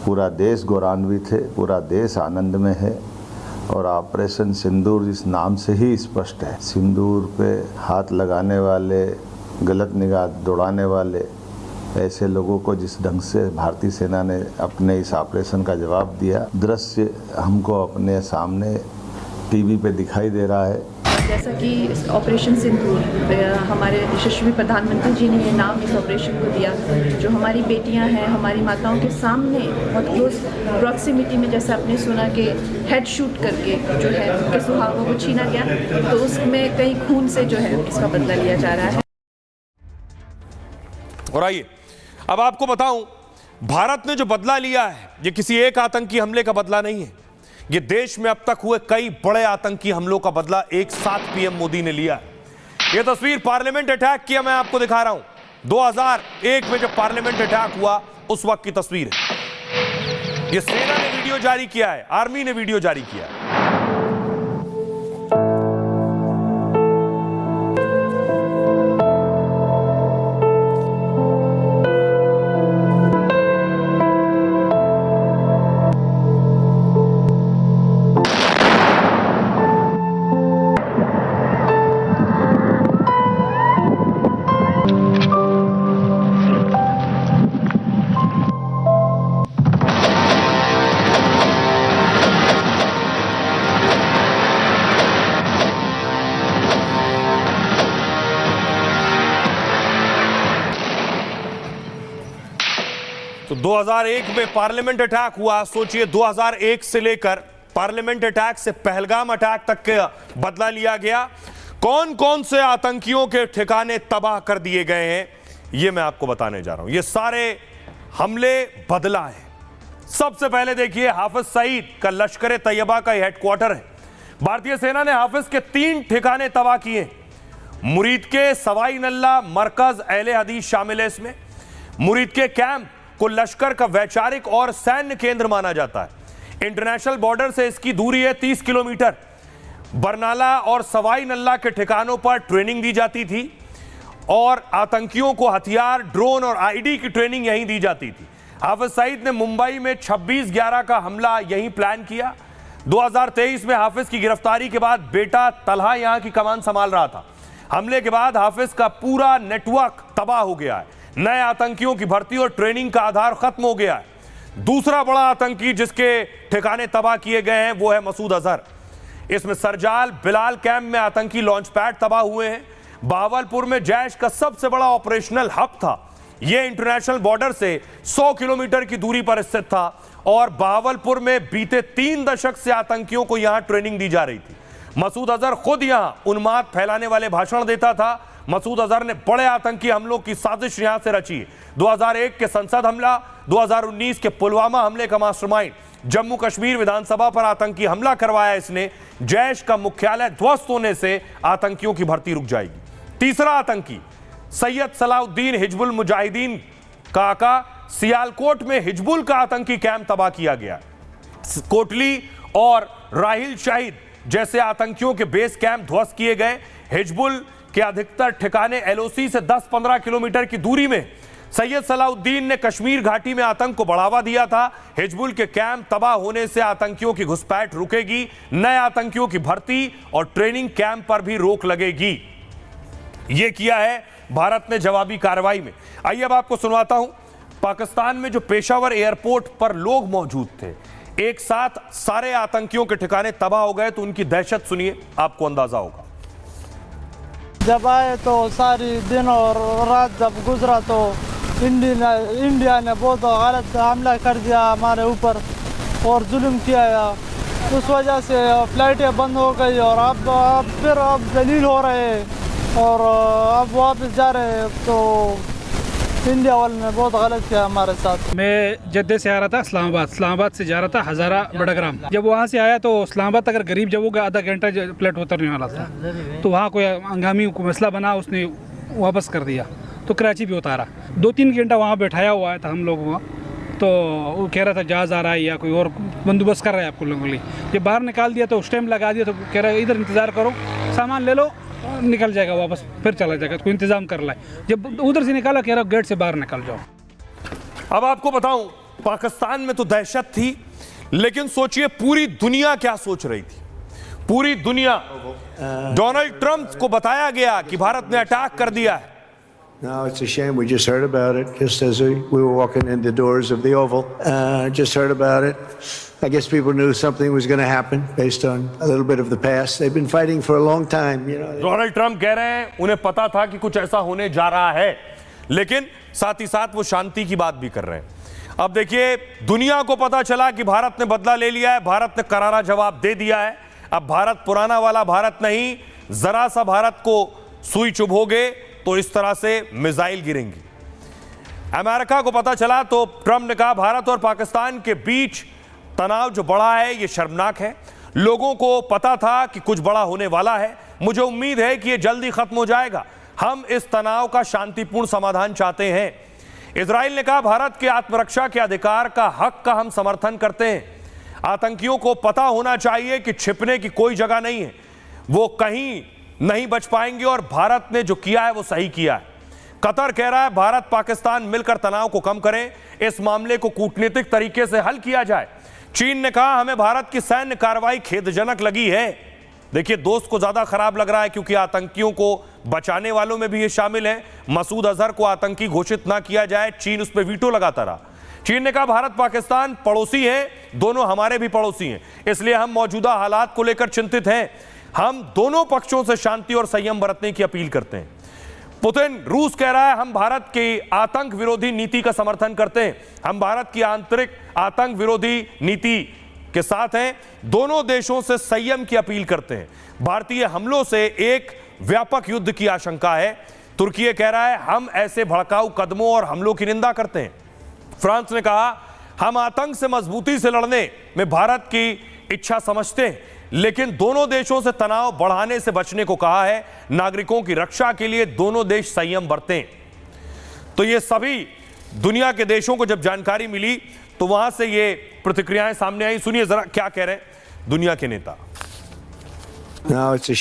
पूरा देश गौरवान्वित है, पूरा देश आनंद में है। और ऑपरेशन सिंदूर जिस नाम से ही स्पष्ट है, सिंदूर पे हाथ लगाने वाले, गलत निगाह दौड़ाने वाले ऐसे लोगों को जिस ढंग से भारतीय सेना ने अपने इस ऑपरेशन का जवाब दिया, दृश्य हमको अपने सामने टीवी पे दिखाई दे रहा है। जैसा कि ऑपरेशन सिंदूर, हमारे यशस्वी प्रधानमंत्री जी ने ये नाम इस ऑपरेशन को दिया, जो हमारी बेटियां हैं, हमारी माताओं के सामने बहुत क्लोज प्रॉक्सिमिटी में, जैसा आपने सुना कि हेड शूट करके जो है उनके सुहागों को छीना गया, तो उसमें कई खून से जो है इसका बदला लिया जा रहा है। और आइए अब आपको बताऊं, भारत ने जो बदला लिया है ये किसी एक आतंकी हमले का बदला नहीं है, ये देश में अब तक हुए कई बड़े आतंकी हमलों का बदला एक साथ पीएम मोदी ने लिया है। ये तस्वीर पार्लियामेंट अटैक किया मैं आपको दिखा रहा हूं, 2001 में जब पार्लियामेंट अटैक हुआ उस वक्त की तस्वीर है। ये सेना ने वीडियो जारी किया है, आर्मी ने वीडियो जारी किया है। तो 2001 में पार्लियामेंट अटैक हुआ, सोचिए 2001 से लेकर पार्लियामेंट अटैक से पहलगाम अटैक तक का बदला लिया गया। कौन कौन से आतंकियों के ठिकाने तबाह कर दिए गए हैं ये मैं आपको बताने जा रहा हूं। ये सारे हमले बदला है। सबसे पहले देखिए, हाफिज सईद का लश्कर तैयबा का हेडक्वार्टर है। भारतीय सेना ने हाफिज के 3 ठिकाने तबाह किए। मुरीद के सवाई नल्ला मरकज अहले हदीस शामिल है इसमें। मुरीद के कैंप को लश्कर का वैचारिक और सैन्य केंद्र माना जाता है। इंटरनेशनल बॉर्डर से इसकी दूरी है 30 किलोमीटर। बरनाला और सवाई नल्ला के ठिकानों पर ट्रेनिंग दी जाती थी और आतंकियों को हथियार, ड्रोन और आईडी की ट्रेनिंग यहीं दी जाती थी। हाफिज सईद ने मुंबई में 26/11 का हमला यहीं प्लान किया। 2023 में हाफिज की गिरफ्तारी के बाद बेटा तलहा यहां की कमान संभाल रहा था। हमले के बाद हाफिज का पूरा नेटवर्क तबाह हो गया है। नए आतंकियों की भर्ती और ट्रेनिंग का आधार खत्म हो गया है। दूसरा बड़ा आतंकी जिसके ठिकाने तबाह किए गए हैं वो है मसूद अजहर। इसमें सरजाल बिलाल कैंप में आतंकी लॉन्च पैड तबाह हुए हैं। बहावलपुर में जैश का सबसे बड़ा ऑपरेशनल हब था। यह इंटरनेशनल बॉर्डर से 100 किलोमीटर की दूरी पर स्थित था और बहावलपुर में बीते 3 दशक से आतंकियों को यहां ट्रेनिंग दी जा रही थी। मसूद अजहर खुद यहां उन्माद फैलाने वाले भाषण देता था। मसूद अजहर ने बड़े आतंकी हमलों की साजिश यहां से रची। 2001 के संसद हमला, 2019 के पुलवामा हमले का मास्टरमाइंड, जम्मू कश्मीर विधानसभा पर आतंकी हमला करवाया इसने। जैश का मुख्यालय ध्वस्त होने से आतंकियों की भर्ती रुक जाएगी। तीसरा आतंकी सैयद सलाउद्दीन हिजबुल मुजाहिदीन का आका। सियालकोट में हिजबुल का आतंकी कैंप तबाह किया गया। कोटली और राहिल शहीद जैसे आतंकियों के बेस कैंप ध्वस्त किए गए। हिजबुल के अधिकतर ठिकाने एलओसी से 10-15 किलोमीटर की दूरी में। सैयद सलाउद्दीन ने कश्मीर घाटी में आतंक को बढ़ावा दिया था। हिजबुल के कैंप तबाह होने से आतंकियों की घुसपैठ रुकेगी। नए आतंकियों की भर्ती और ट्रेनिंग कैंप पर भी रोक लगेगी। यह किया है भारत ने जवाबी कार्रवाई में। आइए अब आपको सुनवाता हूं, पाकिस्तान में जो पेशावर एयरपोर्ट पर लोग मौजूद थे, एक साथ सारे आतंकियों के ठिकाने तबाह हो गए, तो उनकी दहशत सुनिए, आपको अंदाजा होगा। जब आए तो सारी दिन और रात जब गुजरा तो इंडिया ने बहुत गलत हमला कर दिया हमारे ऊपर और जुल्म किया। उस वजह से फ्लाइटें बंद हो गई और अब फिर जलील हो रहे हैं और अब वापस जा रहे हैं। तो इंडिया वालों ने बहुत गलत किया हमारे साथ। मैं जद्दे से आ रहा था इस्लामाबाद से जा रहा था हज़ारा बड़ाग्राम। जब वहाँ से आया तो इस्लामाबाद अगर गरीब जब होगा आधा घंटा प्लेट उतरने वाला था, तो वहाँ कोई हंगामी को मसला बना, उसने वापस कर दिया तो कराची भी उतारा। 2-3 घंटा वहाँ बैठाया हुआ था हम लोग वहाँ, तो वो कह रहा था जहाज़ आ रहा है या कोई और बंदोबस्त कर रहा है आपको लोगों के लिए। जब बाहर निकाल दिया तो उस टाइम लगा दिया, तो कह रहा है इधर इंतज़ार करो, सामान ले लो, निकल जाएगा वापस, फिर चला जाएगा, कोई इंतजाम कर ला। जब उधर से निकाला कह रहा गेट से बाहर निकल जाओ। अब आपको बताऊं, पाकिस्तान में तो दहशत थी, लेकिन सोचिए पूरी दुनिया क्या सोच रही थी। पूरी दुनिया, डोनाल्ड ट्रंप को बताया गया कि भारत ने अटैक कर दिया है। No, it's a shame. We just heard about it just as we were walking in the doors of the Oval. Just heard about it. I guess people knew something was going to happen based on a little bit of the past. They've been fighting for a long time, you know. Donald Trump कह रहे हैं उन्हें पता था कि कुछ ऐसा होने जा रहा है, लेकिन साथ ही साथ वो शांति की बात भी कर रहे हैं। अब देखिए, दुनिया को पता चला कि भारत ने बदला ले लिया है, भारत ने करारा जवाब दे दिया है। अब भारत पुराना वाला भारत नहीं, जरा सा भारत को सुई चुभोगे तो इस तरह से मिसाइल गिरेंगी। अमेरिका को पता चला तो ट्रंप ने कहा भारत और पाकिस्तान के बीच तनाव जो बढ़ा है ये शर्मनाक है। लोगों को पता था कि कुछ बड़ा होने वाला है। मुझे उम्मीद है कि ये जल्दी खत्म हो जाएगा। हम इस तनाव का शांतिपूर्ण समाधान चाहते हैं। इजराइल ने कहा भारत के आत्मरक्षा के अधिकार का हक का हम समर्थन करते हैं। आतंकियों को पता होना चाहिए कि छिपने की कोई जगह नहीं है, वो कहीं नहीं बच पाएंगे और भारत ने जो किया है वो सही किया है। कतर कह रहा है भारत पाकिस्तान मिलकर तनाव को कम करें, इस मामले को कूटनीतिक तरीके से हल किया जाए। चीन ने कहा हमें भारत की सैन्य कार्रवाई खेदजनक लगी है। देखिए, दोस्त को ज्यादा खराब लग रहा है क्योंकि आतंकियों को बचाने वालों में भी ये शामिल है। मसूद अजहर को आतंकी घोषित ना किया जाए, चीन उस पर वीटो लगाता रहा। चीन ने कहा भारत पाकिस्तान पड़ोसी हैं, दोनों हमारे भी पड़ोसी हैं, इसलिए हम मौजूदा हालात को लेकर चिंतित हैं। हम दोनों पक्षों से शांति और संयम बरतने की अपील करते हैं। पुतिन रूस कह रहा है हम भारत की आतंक विरोधी नीति का समर्थन करते हैं, हम भारत की आंतरिक आतंक विरोधी नीति के साथ हैं, दोनों देशों से संयम की अपील करते हैं। भारतीय हमलों से एक व्यापक युद्ध की आशंका है। तुर्की कह रहा है हम ऐसे भड़काऊ कदमों और हमलों की निंदा करते हैं। फ्रांस ने कहा हम आतंक से मजबूती से लड़ने में भारत की इच्छा समझते हैं, लेकिन दोनों देशों से तनाव बढ़ाने से बचने को कहा है। नागरिकों की रक्षा के लिए दोनों देश संयम बरतें। तो ये सभी दुनिया के देशों को जब जानकारी मिली तो वहां से ये प्रतिक्रियाएं सामने आई। सुनिए जरा क्या कह रहे हैं दुनिया के नेता।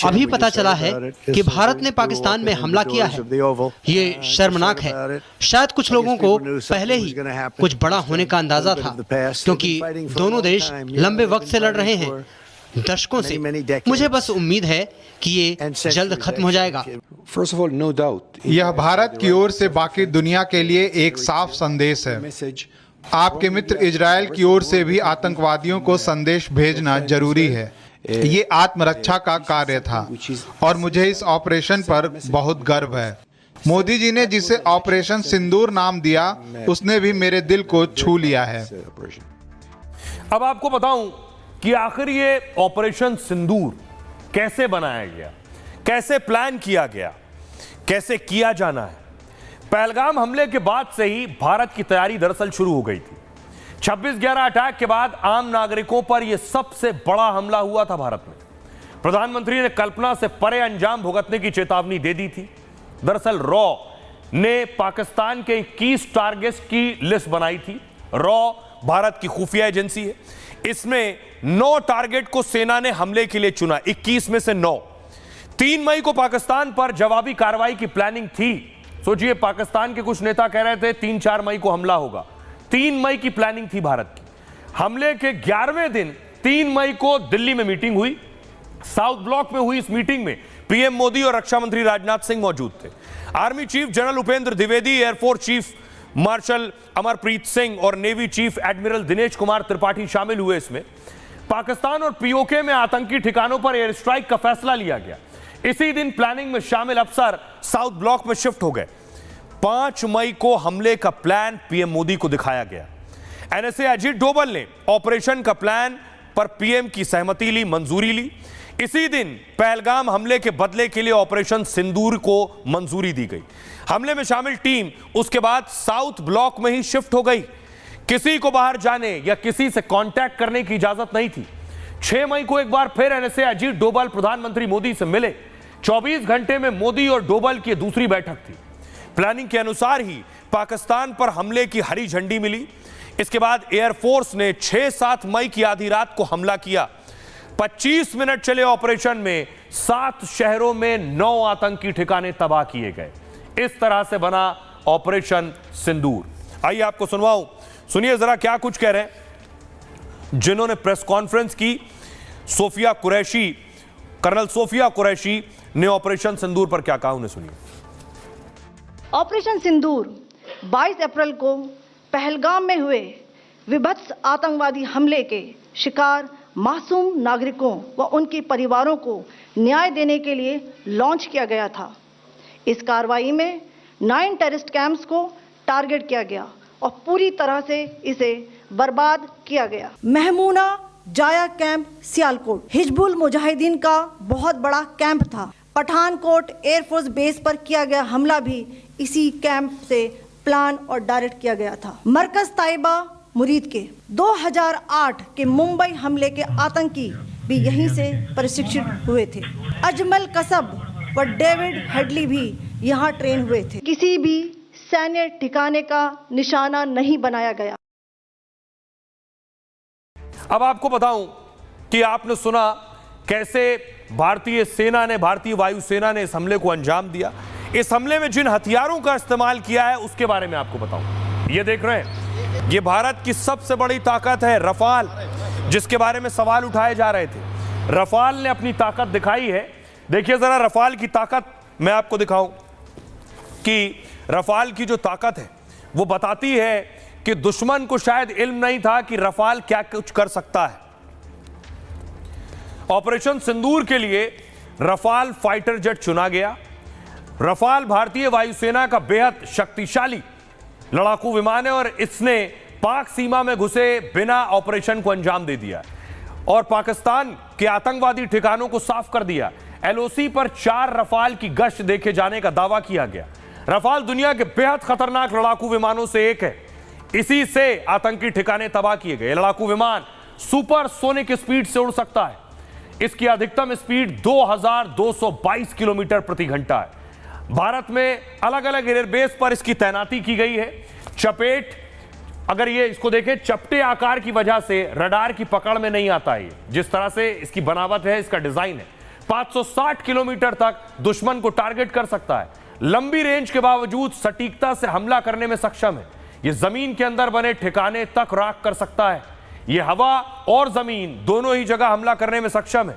अभी पता चला है कि भारत ने पाकिस्तान में हमला किया है, ये शर्मनाक है। शायद कुछ लोगों को पहले ही कुछ बड़ा होने का अंदाजा था, क्योंकि दोनों देश लंबे वक्त से लड़ रहे हैं, दशकों से। मुझे बस उम्मीद है कि ये जल्द खत्म हो जाएगा। यह भारत की ओर से बाकी दुनिया के लिए एक साफ संदेश है। आपके मित्र इजराइल की ओर से भी आतंकवादियों को संदेश भेजना जरूरी है। ये आत्मरक्षा का कार्य था और मुझे इस ऑपरेशन पर बहुत गर्व है। मोदी जी ने जिसे ऑपरेशन सिंदूर नाम दिया, उसने भी मेरे दिल को छू लिया है। अब आपको बताऊं कि आखिर ये ऑपरेशन सिंदूर कैसे बनाया गया, कैसे प्लान किया गया, कैसे किया जाना है। पहलगाम हमले के बाद से ही भारत की तैयारी दरअसल शुरू हो गई थी। 26/11 अटैक के बाद आम नागरिकों पर यह सबसे बड़ा हमला हुआ था भारत में। प्रधानमंत्री ने कल्पना से परे अंजाम भुगतने की चेतावनी दे दी थी। दरअसल रॉ ने पाकिस्तान के 21 टारगेट्स की लिस्ट बनाई थी। रॉ भारत की खुफिया एजेंसी है। इसमें 9 टारगेट को सेना ने हमले के लिए चुना, 21 में से 9। 3 मई को पाकिस्तान पर जवाबी कार्रवाई की प्लानिंग थी। सोचिए, पाकिस्तान के कुछ नेता कह रहे थे 3-4 मई को हमला होगा। 3 मई की प्लानिंग थी भारत की। हमले के 11वें दिन 3 मई को दिल्ली में मीटिंग हुई। साउथ ब्लॉक में हुई इस मीटिंग में पीएम मोदी और रक्षा मंत्री राजनाथ सिंह मौजूद थे। Army chief general Upendra Dwivedi, air force chief marshal Amarpreet Singh और navy chief admiral Dinesh Kumar Tripathi शामिल हुए। इसमें पाकिस्तान और पीओके में आतंकी ठिकानों पर एयर स्ट्राइक का फैसला लिया गया। इसी दिन प्लानिंग में शामिल अफसर साउथ ब्लॉक में शिफ्ट हो गए। 5 मई को हमले का प्लान पीएम मोदी को दिखाया गया। एनएसए अजीत डोभाल ने ऑपरेशन का प्लान पर पीएम की सहमति ली, मंजूरी ली। इसी दिन पहलगाम हमले के बदले के लिए ऑपरेशन सिंदूर को मंजूरी दी गई। हमले में शामिल टीम उसके बाद साउथ ब्लॉक में ही शिफ्ट हो गई। किसी को बाहर जाने या किसी से कांटेक्ट करने की इजाजत नहीं थी। 6 मई को एक बार फिर एनएसए अजीत डोभाल प्रधानमंत्री मोदी से मिले। 24 घंटे में मोदी और डोभाल की दूसरी बैठक थी। प्लानिंग के अनुसार ही पाकिस्तान पर हमले की हरी झंडी मिली। इसके बाद एयरफोर्स ने 6-7 मई की आधी रात को हमला किया। 25 मिनट चले ऑपरेशन में 7 शहरों में 9 आतंकी ठिकाने तबाह किए गए। इस तरह से बना ऑपरेशन सिंदूर। आइए आपको सुनवाऊं, सुनिए जरा क्या कुछ कह रहे हैं जिन्होंने प्रेस कॉन्फ्रेंस की। सोफिया कुरैशी, कर्नल सोफिया कुरैशी ने ऑपरेशन सिंदूर पर क्या कहा, उन्हें सुनिए। ऑपरेशन सिंदूर 22 अप्रैल को पहलगाम में हुए विभत्स आतंकवादी हमले के शिकार मासूम नागरिकों व उनके परिवारों को न्याय देने के लिए लॉन्च किया गया था। इस कार्रवाई में 9 टेररिस्ट कैंप्स को टारगेट किया गया और पूरी तरह से इसे बर्बाद किया गया। महमूना जाया कैंप सियालकोट हिजबुल मुजाहिदीन का बहुत बड़ा कैंप था। पठानकोट एयरफोर्स बेस पर किया गया हमला भी इसी कैंप से प्लान और डायरेक्ट किया गया था। मरकज ताइबा मुरीद के 2008 के मुंबई हमले के आतंकी भी यहीं से प्रशिक्षित हुए थे। अजमल कसब व डेविड हेडली भी यहाँ ट्रेन हुए थे। किसी भी सैन्य ठिकाने का निशाना नहीं बनाया गया। अब आपको बताऊं कि आपने सुना कैसे भारतीय सेना ने, भारतीय वायुसेना ने इस हमले को अंजाम दिया। इस हमले में जिन हथियारों का इस्तेमाल किया है उसके बारे में आपको बताऊं। ये देख रहे हैं, ये भारत की सबसे बड़ी ताकत है रफाल, जिसके बारे में सवाल उठाए जा रहे थे। रफाल ने अपनी ताकत दिखाई है। देखिए जरा रफाल की ताकत मैं आपको दिखाऊं कि रफाल की जो ताकत है वो बताती है कि दुश्मन को शायद इल्म नहीं था कि रफाल क्या कुछ कर सकता है। ऑपरेशन सिंदूर के लिए रफाल फाइटर जेट चुना गया। रफाल भारतीय वायुसेना का बेहद शक्तिशाली लड़ाकू विमान है और इसने पाक सीमा में घुसे बिना ऑपरेशन को अंजाम दे दिया और पाकिस्तान के आतंकवादी ठिकानों को साफ कर दिया। एलओसी पर 4 रफाल की गश्त देखे जाने का दावा किया गया। रफाल दुनिया के बेहद खतरनाक लड़ाकू विमानों से एक है। इसी से आतंकी ठिकाने तबाह किए गए। लड़ाकू विमान सुपर सोनिक स्पीड से उड़ सकता है। इसकी अधिकतम स्पीड 2222 किलोमीटर प्रति घंटा है। भारत में अलग अलग एयरबेस पर इसकी तैनाती की गई है। चपेट, अगर ये इसको देखें, चपटे आकार की वजह से रडार की पकड़ में नहीं आता है। जिस तरह से इसकी बनावट है, इसका डिजाइन है, 560 किलोमीटर तक दुश्मन को टारगेट कर सकता है। लंबी रेंज के बावजूद सटीकता से हमला करने में सक्षम है। यह जमीन के अंदर बने ठिकाने तक राख कर सकता है। यह हवा और जमीन दोनों ही जगह हमला करने में सक्षम है।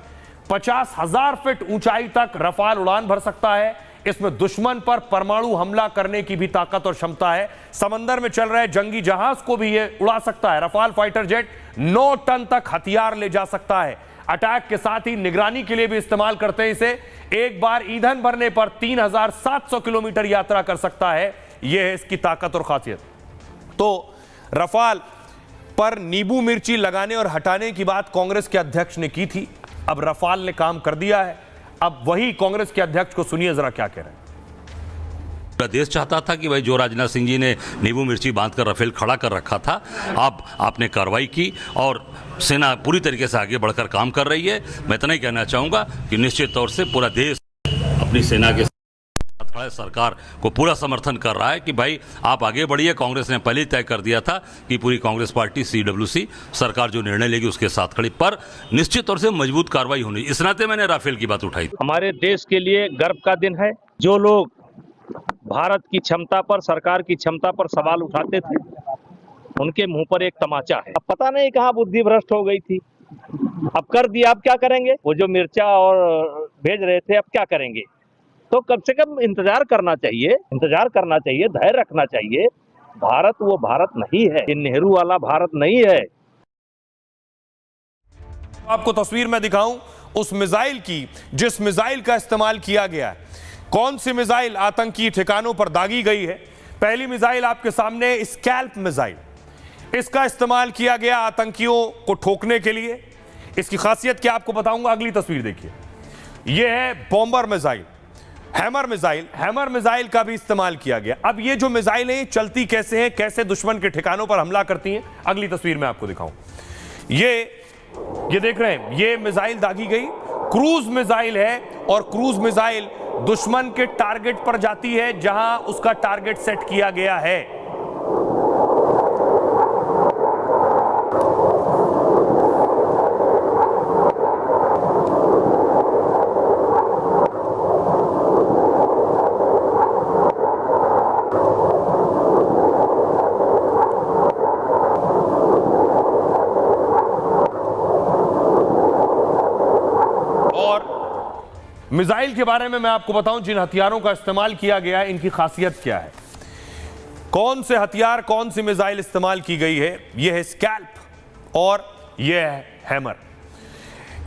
50,000 फीट ऊंचाई तक रफाल उड़ान भर सकता है। इसमें दुश्मन पर परमाणु हमला करने की भी ताकत और क्षमता है। समंदर में चल रहे जंगी जहाज को भी यह उड़ा सकता है। रफाल फाइटर जेट 9 टन तक हथियार ले जा सकता है। अटैक के साथ ही निगरानी के लिए भी इस्तेमाल करते हैं इसे। एक बार ईंधन भरने पर 3700 किलोमीटर यात्रा कर सकता है। यह है इसकी ताकत और खासियत। तो रफाल पर नींबू मिर्ची लगाने और हटाने की बात कांग्रेस के अध्यक्ष ने की थी। अब रफाल ने काम कर दिया है। अब वही कांग्रेस के अध्यक्ष को सुनिए जरा क्या कह रहे हैं। पूरा देश चाहता था कि भाई जो राजनाथ सिंह जी ने नींबू मिर्ची बांधकर राफेल खड़ा कर रखा था, अब आपने कार्रवाई की और सेना पूरी तरीके से आगे बढ़कर काम कर रही है। मैं इतना ही कहना चाहूँगा कि निश्चित तौर से पूरा देश अपनी सेना के साथ खड़ा है, सरकार को पूरा समर्थन कर रहा है कि भाई आप आगे बढ़िए। कांग्रेस ने पहले ही तय कर दिया था कि पूरी कांग्रेस पार्टी CWC सरकार जो निर्णय लेगी उसके साथ खड़ी, पर निश्चित तौर से मजबूत कार्रवाई होनी। इस नाते मैंने राफेल की बात उठाई। हमारे देश के लिए गर्व का दिन है। जो लोग भारत की क्षमता पर, सरकार की क्षमता पर सवाल उठाते थे, उनके मुंह पर एक तमाचा है। अब पता नहीं कहाँ बुद्धि भ्रष्ट हो गई थी। अब कर दिया, अब क्या करेंगे? वो जो मिर्चा और भेज रहे थे, अब क्या करेंगे? तो कम से कम इंतजार करना चाहिए, धैर्य रखना चाहिए। भारत वो भारत नहीं है, ये नेहरू वाला भारत नहीं है। आपको तस्वीर में दिखाऊं उस मिसाइल की जिस मिसाइल का इस्तेमाल किया गया है। कौन सी मिसाइल आतंकी ठिकानों पर दागी गई है? पहली मिसाइल आपके सामने स्कैल्प मिसाइल, इसका इस्तेमाल किया गया आतंकियों को ठोकने के लिए। इसकी खासियत क्या आपको बताऊंगा, अगली तस्वीर देखिए। यह है bomber missile, hammer missile. Hammer missile का भी इस्तेमाल किया गया। अब ये जो मिसाइल है चलती कैसे हैं, कैसे दुश्मन के ठिकानों पर हमला करती हैं, अगली तस्वीर में आपको दिखाऊं। ये देख रहे हैं, ये मिसाइल दागी गई। क्रूज मिसाइल है और क्रूज मिसाइल दुश्मन के टारगेट पर जाती है जहां उसका टारगेट सेट किया गया है। मिसाइल के बारे में मैं आपको बताऊं, जिन हथियारों का इस्तेमाल किया गया है इनकी खासियत क्या है। कौन से हथियार, कौन सी मिसाइल इस्तेमाल की गई है। यह है स्कैल्प और यह है हैमर।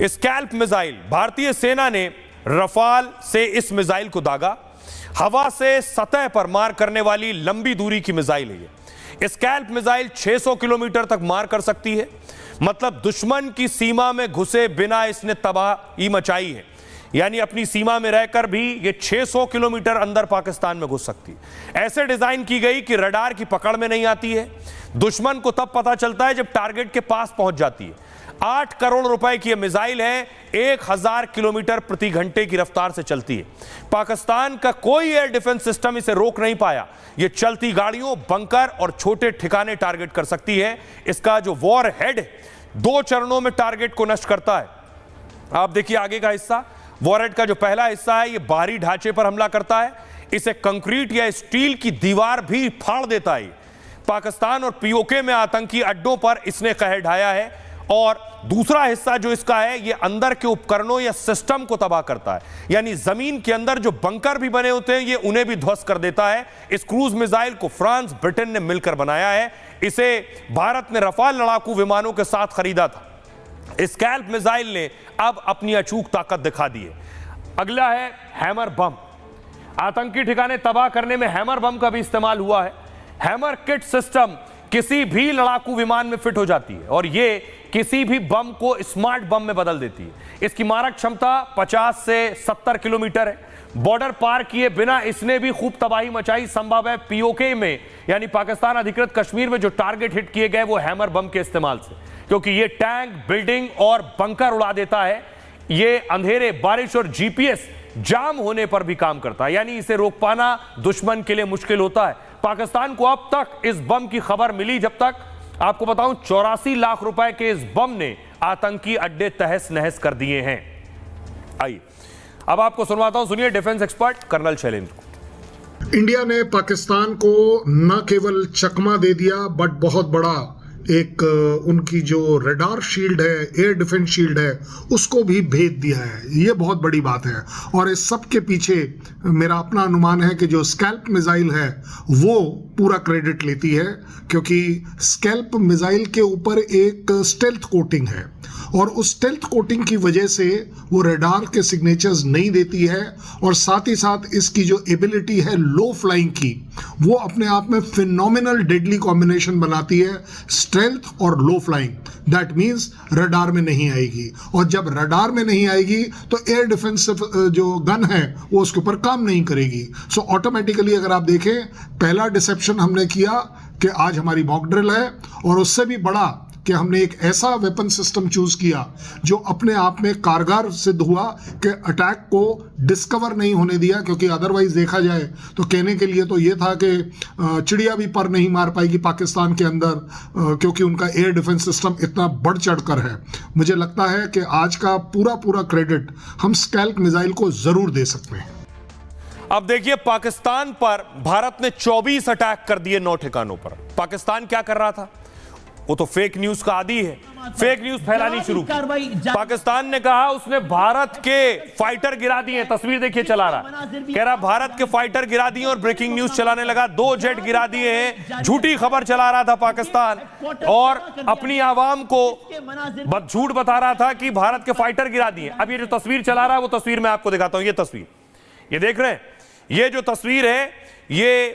स्कैल्प मिसाइल, भारतीय सेना ने रफाल से इस मिसाइल को दागा। हवा से सतह पर मार करने वाली लंबी दूरी की मिसाइल है ये। स्कैल्प मिसाइल 600 किलोमीटर तक मार कर सकती है, मतलब दुश्मन की सीमा में घुसे बिना इसने तबाही मचाई है। यानी अपनी सीमा में रहकर भी ये 600 किलोमीटर अंदर पाकिस्तान में घुस सकती है। ऐसे डिजाइन की गई कि रडार की पकड़ में नहीं आती है। दुश्मन को तब पता चलता है जब टारगेट के पास पहुंच जाती है। 8 करोड़ रुपए की यह मिसाइल है, 1000 किलोमीटर प्रति घंटे की रफ्तार से चलती है। पाकिस्तान का कोई एयर डिफेंस सिस्टम इसे रोक नहीं पाया। यह चलती गाड़ियों, बंकर और छोटे ठिकाने टारगेट कर सकती है। इसका जो वॉर हेड 2 चरणों में टारगेट को नष्ट करता है। आप देखिए आगे का हिस्सा, वॉरहेड का जो पहला हिस्सा है ये बाहरी ढांचे पर हमला करता है। इसे कंक्रीट या स्टील की दीवार भी फाड़ देता है। पाकिस्तान और पीओके में आतंकी अड्डों पर इसने कहर ढाया है। और दूसरा हिस्सा जो इसका है ये अंदर के उपकरणों या सिस्टम को तबाह करता है। यानी जमीन के अंदर जो बंकर भी बने होते हैं ये उन्हें भी ध्वस्त कर देता है। इस क्रूज मिसाइल को फ्रांस, ब्रिटेन ने मिलकर बनाया है। इसे भारत ने रफाल लड़ाकू विमानों के साथ खरीदा था। स्कैल्प मिसाइल ने अब अपनी अचूक ताकत दिखा दी है। अगला है हैमर बम। आतंकी ठिकाने तबाह करने में हैमर बम का भी इस्तेमाल हुआ है। हैमर किट सिस्टम किसी भी लड़ाकू विमान में फिट हो जाती है और यह किसी भी बम को स्मार्ट बम में बदल देती है। इसकी मारक क्षमता 50 से 70 किलोमीटर है। बॉर्डर पार किए बिना इसने भी खूब तबाही मचाई। संभव है पीओके में यानी पाकिस्तान अधिकृत कश्मीर में जो टारगेट हिट किए गए वो हैमर बम के इस्तेमाल से, क्योंकि ये टैंक, बिल्डिंग और बंकर उड़ा देता है। ये अंधेरे, बारिश और जीपीएस जाम होने पर भी काम करता है। यानी इसे रोक पाना दुश्मन के लिए मुश्किल होता है। पाकिस्तान को अब तक इस बम की खबर मिली जब तक, आपको बताऊं 84 लाख रुपए के इस बम ने आतंकी अड्डे तहस नहस कर दिए हैं। आइए अब आपको सुनवाता हूं, सुनिए डिफेंस एक्सपर्ट कर्नल शैलेंद्र को। इंडिया ने पाकिस्तान को न केवल चकमा दे दिया बट बहुत बड़ा एक उनकी जो रडार शील्ड है, एयर डिफेंस शील्ड है, उसको भी भेद दिया है। ये बहुत बड़ी बात है। और इस सब के पीछे मेरा अपना अनुमान है कि जो स्कैल्प मिसाइल है वो पूरा क्रेडिट लेती है, क्योंकि स्कैल्प मिसाइल के ऊपर एक स्टेल्थ कोटिंग है और उस स्टेल्थ कोटिंग की वजह से वो रडार के सिग्नेचर्स नहीं देती है। और साथ ही साथ इसकी जो एबिलिटी है लो फ्लाइंग की, वो अपने आप में फिनोमिनल डेडली कॉम्बिनेशन बनाती है, स्ट्रेंथ और लो फ्लाइंग। दैट मीन्स रडार में नहीं आएगी, और जब रडार में नहीं आएगी तो एयर डिफेंस जो गन है वो उसके ऊपर काम नहीं करेगी। सो ऑटोमेटिकली अगर आप देखें, पहला डिसेप्शन हमने किया कि आज हमारी मॉक ड्रिल है, और उससे भी बड़ा कि हमने एक ऐसा वेपन सिस्टम चूज किया जो अपने आप में कारगर सिद्ध हुआ कि अटैक को डिस्कवर नहीं होने दिया। क्योंकि अदरवाइज देखा जाए तो कहने के लिए तो ये था कि चिड़िया भी पर नहीं मार पाएगी पाकिस्तान के अंदर, क्योंकि उनका एयर डिफेंस सिस्टम इतना बढ़ चढ़कर है। मुझे लगता है कि आज का पूरा क्रेडिट हम स्कैल्प मिसाइल को जरूर दे सकते हैं। अब देखिए, पाकिस्तान पर भारत ने 24 अटैक कर दिए 9 ठिकानों पर। पाकिस्तान क्या कर रहा था? वो तो फेक न्यूज का आदी है, फेक न्यूज फैलानी शुरू की। पाकिस्तान ने कहा उसने भारत के फाइटर गिरा दिए। तस्वीर देखिए चला रहा, कह रहा भारत के फाइटर गिरा दिए और ब्रेकिंग न्यूज चलाने लगा। 2 जेट गिरा दिए हैं। झूठी खबर चला रहा था पाकिस्तान और अपनी आवाम को झूठ बता रहा था कि भारत के फाइटर गिरा दिए। अब ये जो तस्वीर चला रहा है वो तस्वीर मैं आपको दिखाता हूं। ये तस्वीर, ये देख रहे हैं, ये जो तस्वीर है ये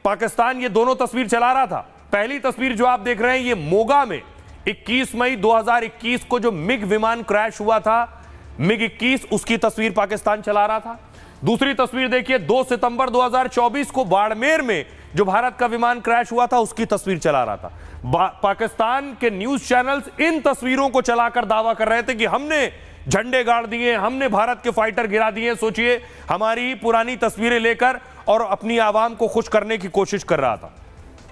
पाकिस्तान ये दोनों तस्वीर चला रहा था। पहली तस्वीर जो आप देख रहे हैं ये मोगा में 21 मई 2021 को जो मिग विमान क्रैश हुआ था, मिग 21, उसकी तस्वीर पाकिस्तान चला रहा था। दूसरी तस्वीर देखिए 2 सितंबर 2024 को बाड़मेर में जो भारत का विमान क्रैश हुआ था उसकी तस्वीर चला रहा था। पाकिस्तान के न्यूज चैनल्स इन तस्वीरों को चलाकर दावा कर रहे थे कि हमने झंडे गाड़ दिए, हमने भारत के फाइटर गिरा दिए। सोचिए, हमारी पुरानी तस्वीरें लेकर और अपनी आवाम को खुश करने की कोशिश कर रहा था।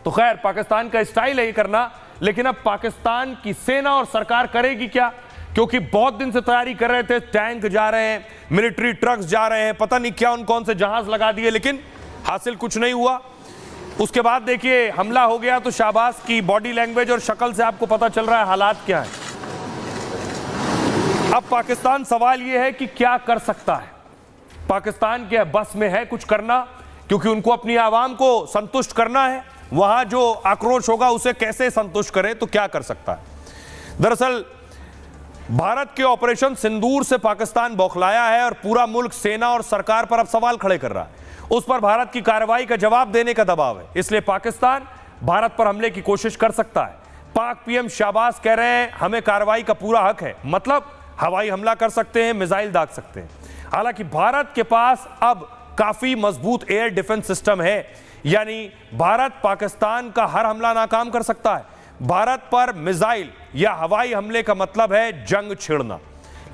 तो खैर, पाकिस्तान का स्टाइल है ये करना, लेकिन अब पाकिस्तान की सेना और सरकार करेगी क्या? क्योंकि बहुत दिन से तैयारी कर रहे थे, टैंक जा रहे हैं, मिलिट्री ट्रक्स जा रहे हैं, पता नहीं क्या कौन से जहाज लगा दिए, लेकिन हासिल कुछ नहीं हुआ। उसके बाद देखिए हमला हो गया तो शाहबाज की बॉडी लैंग्वेज और शक्ल से आपको पता चल रहा है हालात क्या है। अब पाकिस्तान, सवाल यह है कि क्या कर सकता है। पाकिस्तान के बस में है कुछ करना, क्योंकि उनको अपनी आवाम को संतुष्ट करना है। वहां जो आक्रोश होगा उसे कैसे संतुष्ट करे, तो क्या कर सकता है? दरअसल भारत के ऑपरेशन सिंदूर से पाकिस्तान बौखलाया है और पूरा मुल्क सेना और सरकार पर अब सवाल खड़े कर रहा है। उस पर भारत की कार्रवाई का जवाब देने का दबाव है, इसलिए पाकिस्तान भारत पर हमले की कोशिश कर सकता है। पाक पीएम शाहबाज कह रहे हैं हमें कार्रवाई का पूरा हक है, मतलब हवाई हमला कर सकते हैं, मिसाइल दाग सकते हैं। हालांकि भारत के पास अब काफी मजबूत एयर डिफेंस सिस्टम है, यानी भारत पाकिस्तान का हर हमला नाकाम कर सकता है। भारत पर मिसाइल या हवाई हमले का मतलब है जंग छेड़ना,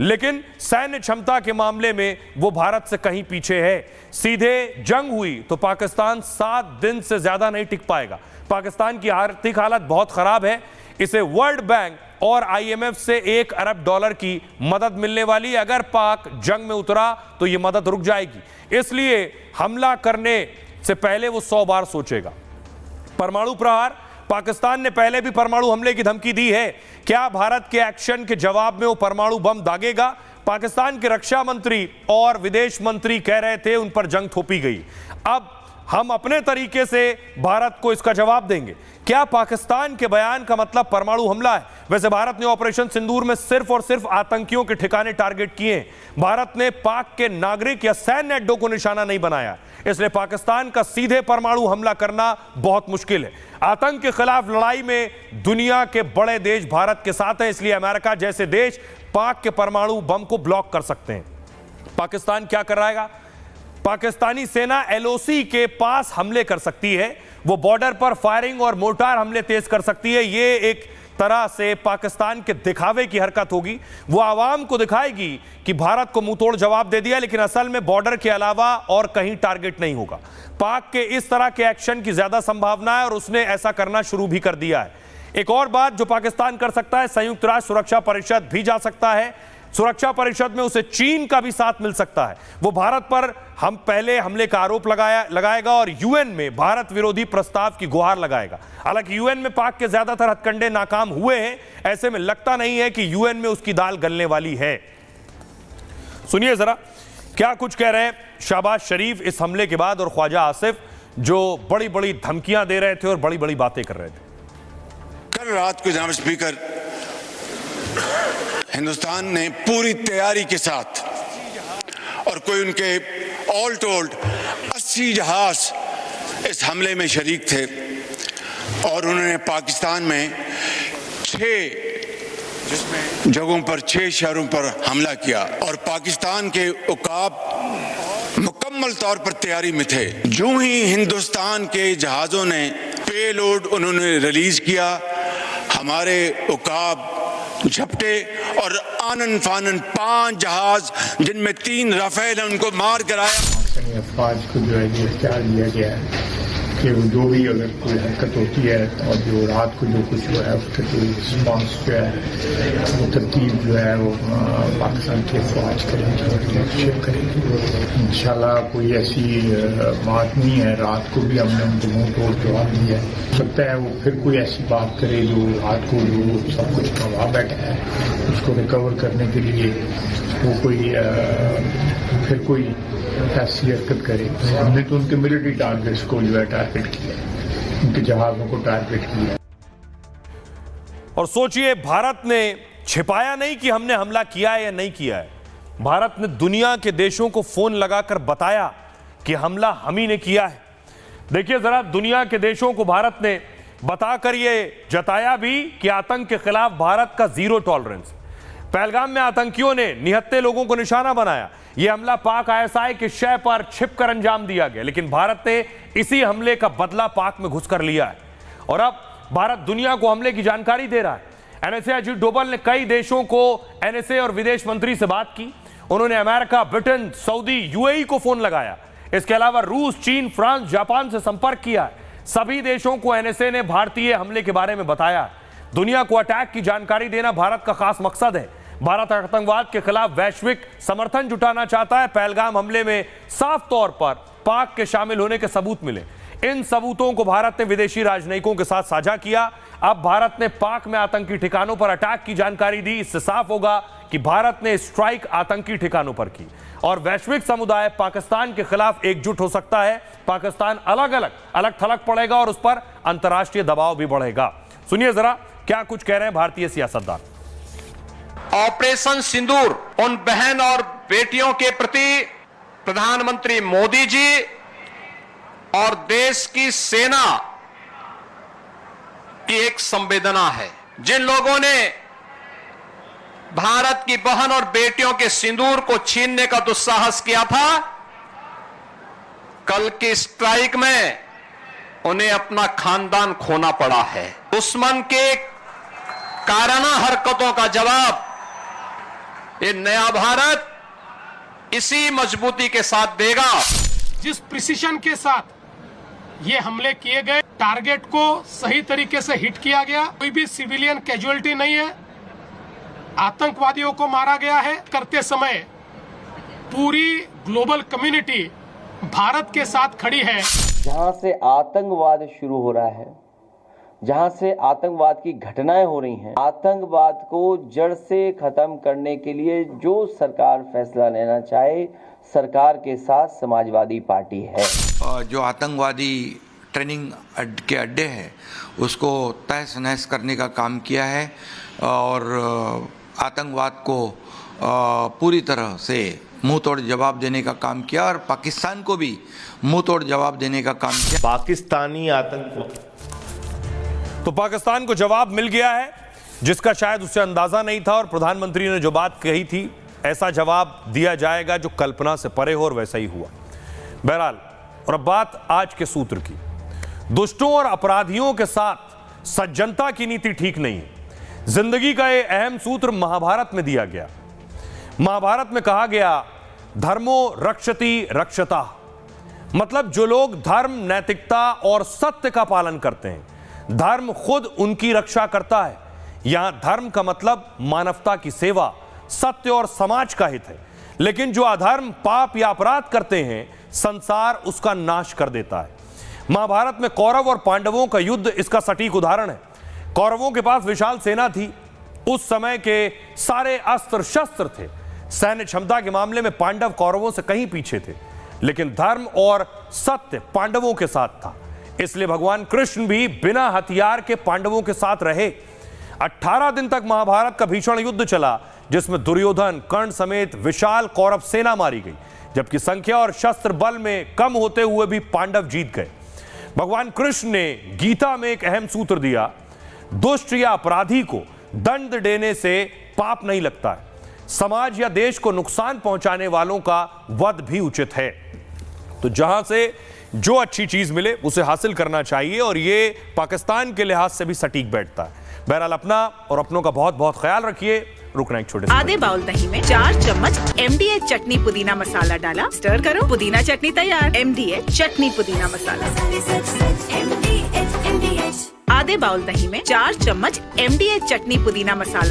लेकिन सैन्य क्षमता के मामले में वो भारत से कहीं पीछे है। सीधे जंग हुई तो पाकिस्तान 7 दिन से ज्यादा नहीं टिक पाएगा। पाकिस्तान की आर्थिक हालत बहुत खराब है, इसे वर्ल्ड बैंक और IMF से $1 अरब की मदद मिलने वाली है। अगर पाक जंग में उतरा तो यह मदद रुक जाएगी, इसलिए हमला करने से पहले वो 100 बार सोचेगा। परमाणु प्रहार, पाकिस्तान ने पहले भी परमाणु हमले की धमकी दी है। क्या भारत के एक्शन के जवाब में वो परमाणु बम दागेगा? पाकिस्तान के रक्षा मंत्री और विदेश मंत्री कह रहे थे उन पर जंग थोपी गई। अब हम अपने तरीके से भारत को इसका जवाब देंगे। क्या पाकिस्तान के बयान का मतलब परमाणु हमला है? वैसे भारत ने ऑपरेशन सिंदूर में सिर्फ और सिर्फ आतंकियों के ठिकाने टारगेट किए। भारत ने पाक के नागरिक या सैन्य अड्डों को निशाना नहीं बनाया, इसलिए पाकिस्तान का सीधे परमाणु हमला करना बहुत मुश्किल है। आतंक के खिलाफ लड़ाई में दुनिया के बड़े देश भारत के साथ हैं, इसलिए अमेरिका जैसे देश पाक के परमाणु बम को ब्लॉक कर सकते हैं। पाकिस्तान क्या कर रहेगा? पाकिस्तानी सेना LOC के पास हमले कर सकती है, वो बॉर्डर पर फायरिंग और मोर्टार हमले तेज कर सकती है। ये एक तरह से पाकिस्तान के दिखावे की हरकत होगी। वो आवाम को दिखाएगी कि भारत को मुंहतोड़ जवाब दे दिया, लेकिन असल में बॉर्डर के अलावा और कहीं टारगेट नहीं होगा। पाक के इस तरह के एक्शन की ज्यादा संभावना है और उसने ऐसा करना शुरू भी कर दिया है। एक और बात जो पाकिस्तान कर सकता है, संयुक्त राष्ट्र सुरक्षा परिषद भी जा सकता है। सुरक्षा परिषद में उसे चीन का भी साथ मिल सकता है। वो भारत पर हम पहले हमले का आरोप लगाएगा और UN में भारत विरोधी प्रस्ताव की गुहार लगाएगा। हालांकि UN में पाक के ज्यादातर हथकंडे नाकाम हुए हैं, ऐसे में लगता नहीं है कि UN में उसकी दाल गलने वाली है। सुनिए जरा क्या कुछ कह रहे हैं शहबाज शरीफ इस हमले के बाद और ख्वाजा आसिफ, जो बड़ी बड़ी धमकियां दे रहे थे और बड़ी बड़ी बातें कर रहे थे। कल रात को जनाब स्पीकर, हिंदुस्तान ने पूरी तैयारी के साथ और कोई उनके ऑल टोल्ड 80 जहाज इस हमले में शरीक थे और उन्होंने पाकिस्तान में 6 जगहों पर 6 शहरों पर हमला किया और पाकिस्तान के उकाब मुकम्मल तौर पर तैयारी में थे। जो ही हिंदुस्तान के जहाज़ों ने पेलोड उन्होंने रिलीज किया, हमारे उकाब झपटे और आनन फानन 5 जहाज जिनमें 3 राफेल हैं उनको मार गिराया। अफवाज को जो है इख्तियार दिया गया है कि वो जो भी अगर कोई हरकत होती है और जो रात को जो कुछ हुआ है उसका जो रिस्पॉन्स जो है वो तरतीब जो है वो पाकिस्तान की अफवाज करेंगे, करेंगे। इंशाल्लाह कोई ऐसी बात नहीं है। रात को भी हमने उनको मुंह तोड़ जवाब दिया है। हो सकता है वो फिर कोई ऐसी बात करे जो रात को जो सब कुछ गवा बैठा है उसको रिकवर करने के लिए वो कोई फिर कोई ऐसी हरकत करे। हमने तो उनके मिलिट्री टारगेट्स को जो है टारगेट किया, उनके जहाजों को टारगेट किया। और सोचिए, भारत ने छिपाया नहीं कि हमने हमला किया है या नहीं किया है। भारत ने दुनिया के देशों को फोन लगाकर बताया कि हमला हम ही ने किया है। देखिए जरा, दुनिया के देशों को भारत ने बताकर यह जताया भी कि आतंक के खिलाफ भारत का 0 टॉलरेंस। पहलगाम में आतंकियों ने निहत्थे लोगों को निशाना बनाया। यह हमला पाक ISI के शय पर छिपकर अंजाम दिया गया, लेकिन भारत ने इसी हमले का बदला पाक में घुसकर लिया है और अब भारत दुनिया को हमले की जानकारी दे रहा है। NSA अजीत डोभाल ने कई देशों को NSA और विदेश मंत्री से बात की। उन्होंने अमेरिका, ब्रिटेन, सऊदी, UAE को फोन लगाया। इसके अलावा रूस, चीन, फ्रांस, जापान से संपर्क किया। सभी देशों को NSA ने भारतीय हमले के बारे में बताया। दुनिया को अटैक की जानकारी देना भारत का खास मकसद है। भारत आतंकवाद के खिलाफ वैश्विक समर्थन जुटाना चाहता है। पहलगाम हमले में साफ तौर पर पाक के शामिल होने के सबूत मिले। इन सबूतों को भारत ने विदेशी राजनयिकों के साथ साझा किया। अब भारत ने पाक में आतंकी ठिकानों पर अटैक की जानकारी दी। इससे साफ होगा कि भारत ने स्ट्राइक आतंकी ठिकानों पर की और वैश्विक समुदाय पाकिस्तान के खिलाफ एकजुट हो सकता है। पाकिस्तान अलग थलग पड़ेगा और उस पर अंतर्राष्ट्रीय दबाव भी बढ़ेगा। सुनिए जरा क्या कुछ कह रहे हैं भारतीय सियासतदान। ऑपरेशन सिंदूर उन बहन और बेटियों के प्रति प्रधानमंत्री मोदी जी और देश की सेना की एक संवेदना है। जिन लोगों ने भारत की बहन और बेटियों के सिंदूर को छीनने का दुस्साहस किया था, कल की स्ट्राइक में उन्हें अपना खानदान खोना पड़ा है। दुश्मन के काराना हरकतों का जवाब ये नया भारत इसी मजबूती के साथ देगा। जिस प्रिसीशन के साथ ये हमले किए गए, टारगेट को सही तरीके से हिट किया गया, कोई भी सिविलियन कैजुअलिटी नहीं है, आतंकवादियों को मारा गया है। करते समय पूरी ग्लोबल कम्युनिटी भारत के साथ खड़ी है। जहां से आतंकवाद शुरू हो रहा है, जहां से आतंकवाद की घटनाएं हो रही हैं, आतंकवाद को जड़ से खत्म करने के लिए जो सरकार फैसला लेना चाहे, सरकार के साथ समाजवादी पार्टी है। जो आतंकवादी ट्रेनिंग के अड्डे हैं उसको तहस नहस करने का काम किया है और आतंकवाद को पूरी तरह से मुंह तोड़ जवाब देने का काम किया और पाकिस्तान को भी मुंह तोड़ जवाब देने का काम किया। पाकिस्तानी आतंकवाद, तो पाकिस्तान को जवाब मिल गया है जिसका शायद उससे अंदाजा नहीं था, और प्रधानमंत्री ने जो बात कही थी ऐसा जवाब दिया जाएगा जो कल्पना से परे हो, और वैसा ही हुआ। बहरहाल, और अब बात आज के सूत्र की। दुष्टों और अपराधियों के साथ सज्जनता की नीति ठीक नहीं है। जिंदगी का ये अहम सूत्र महाभारत में दिया गया। महाभारत में कहा गया, धर्मो रक्षति रक्षता, मतलब जो लोग धर्म, नैतिकता और सत्य का पालन करते हैं, धर्म खुद उनकी रक्षा करता है। यहां धर्म का मतलब मानवता की सेवा, सत्य और समाज का हित है। लेकिन जो अधर्म, पाप या अपराध करते हैं, संसार उसका नाश कर देता है। महाभारत में कौरव और पांडवों का युद्ध इसका सटीक उदाहरण है। कौरवों के पास विशाल सेना थी, उस समय के सारे अस्त्र शस्त्र थे। सैन्य क्षमता के मामले में पांडव कौरवों से कहीं पीछे थे, लेकिन धर्म और सत्य पांडवों के साथ था। इसलिए भगवान कृष्ण भी बिना हथियार के पांडवों के साथ रहे। 18 दिन तक महाभारत का भीषण युद्ध चला, जिसमें दुर्योधन, कर्ण समेत विशाल कौरव सेना मारी गई, जबकि संख्या और शस्त्र बल में कम होते हुए भी पांडव जीत गए। भगवान कृष्ण ने गीता में एक अहम सूत्र दिया, दुष्ट या अपराधी को दंड देने से पाप नहीं लगता है, समाज या देश को नुकसान पहुंचाने वालों का वध भी उचित है। तो जहां से जो अच्छी चीज मिले उसे हासिल करना चाहिए, और ये पाकिस्तान के लिहाज से भी सटीक बैठता है। बहरहाल, अपना और अपनों का बहुत बहुत ख्याल रखिए। रुकना एक छोटे से आधे बाउल दही में 4 चम्मच MDH चटनी पुदीना मसाला डाला, स्टर करो, पुदीना चटनी तैयार। MDH चटनी पुदीना मसाला। आधे बाउल दही में 4 चम्मच MDH चटनी पुदीना मसाला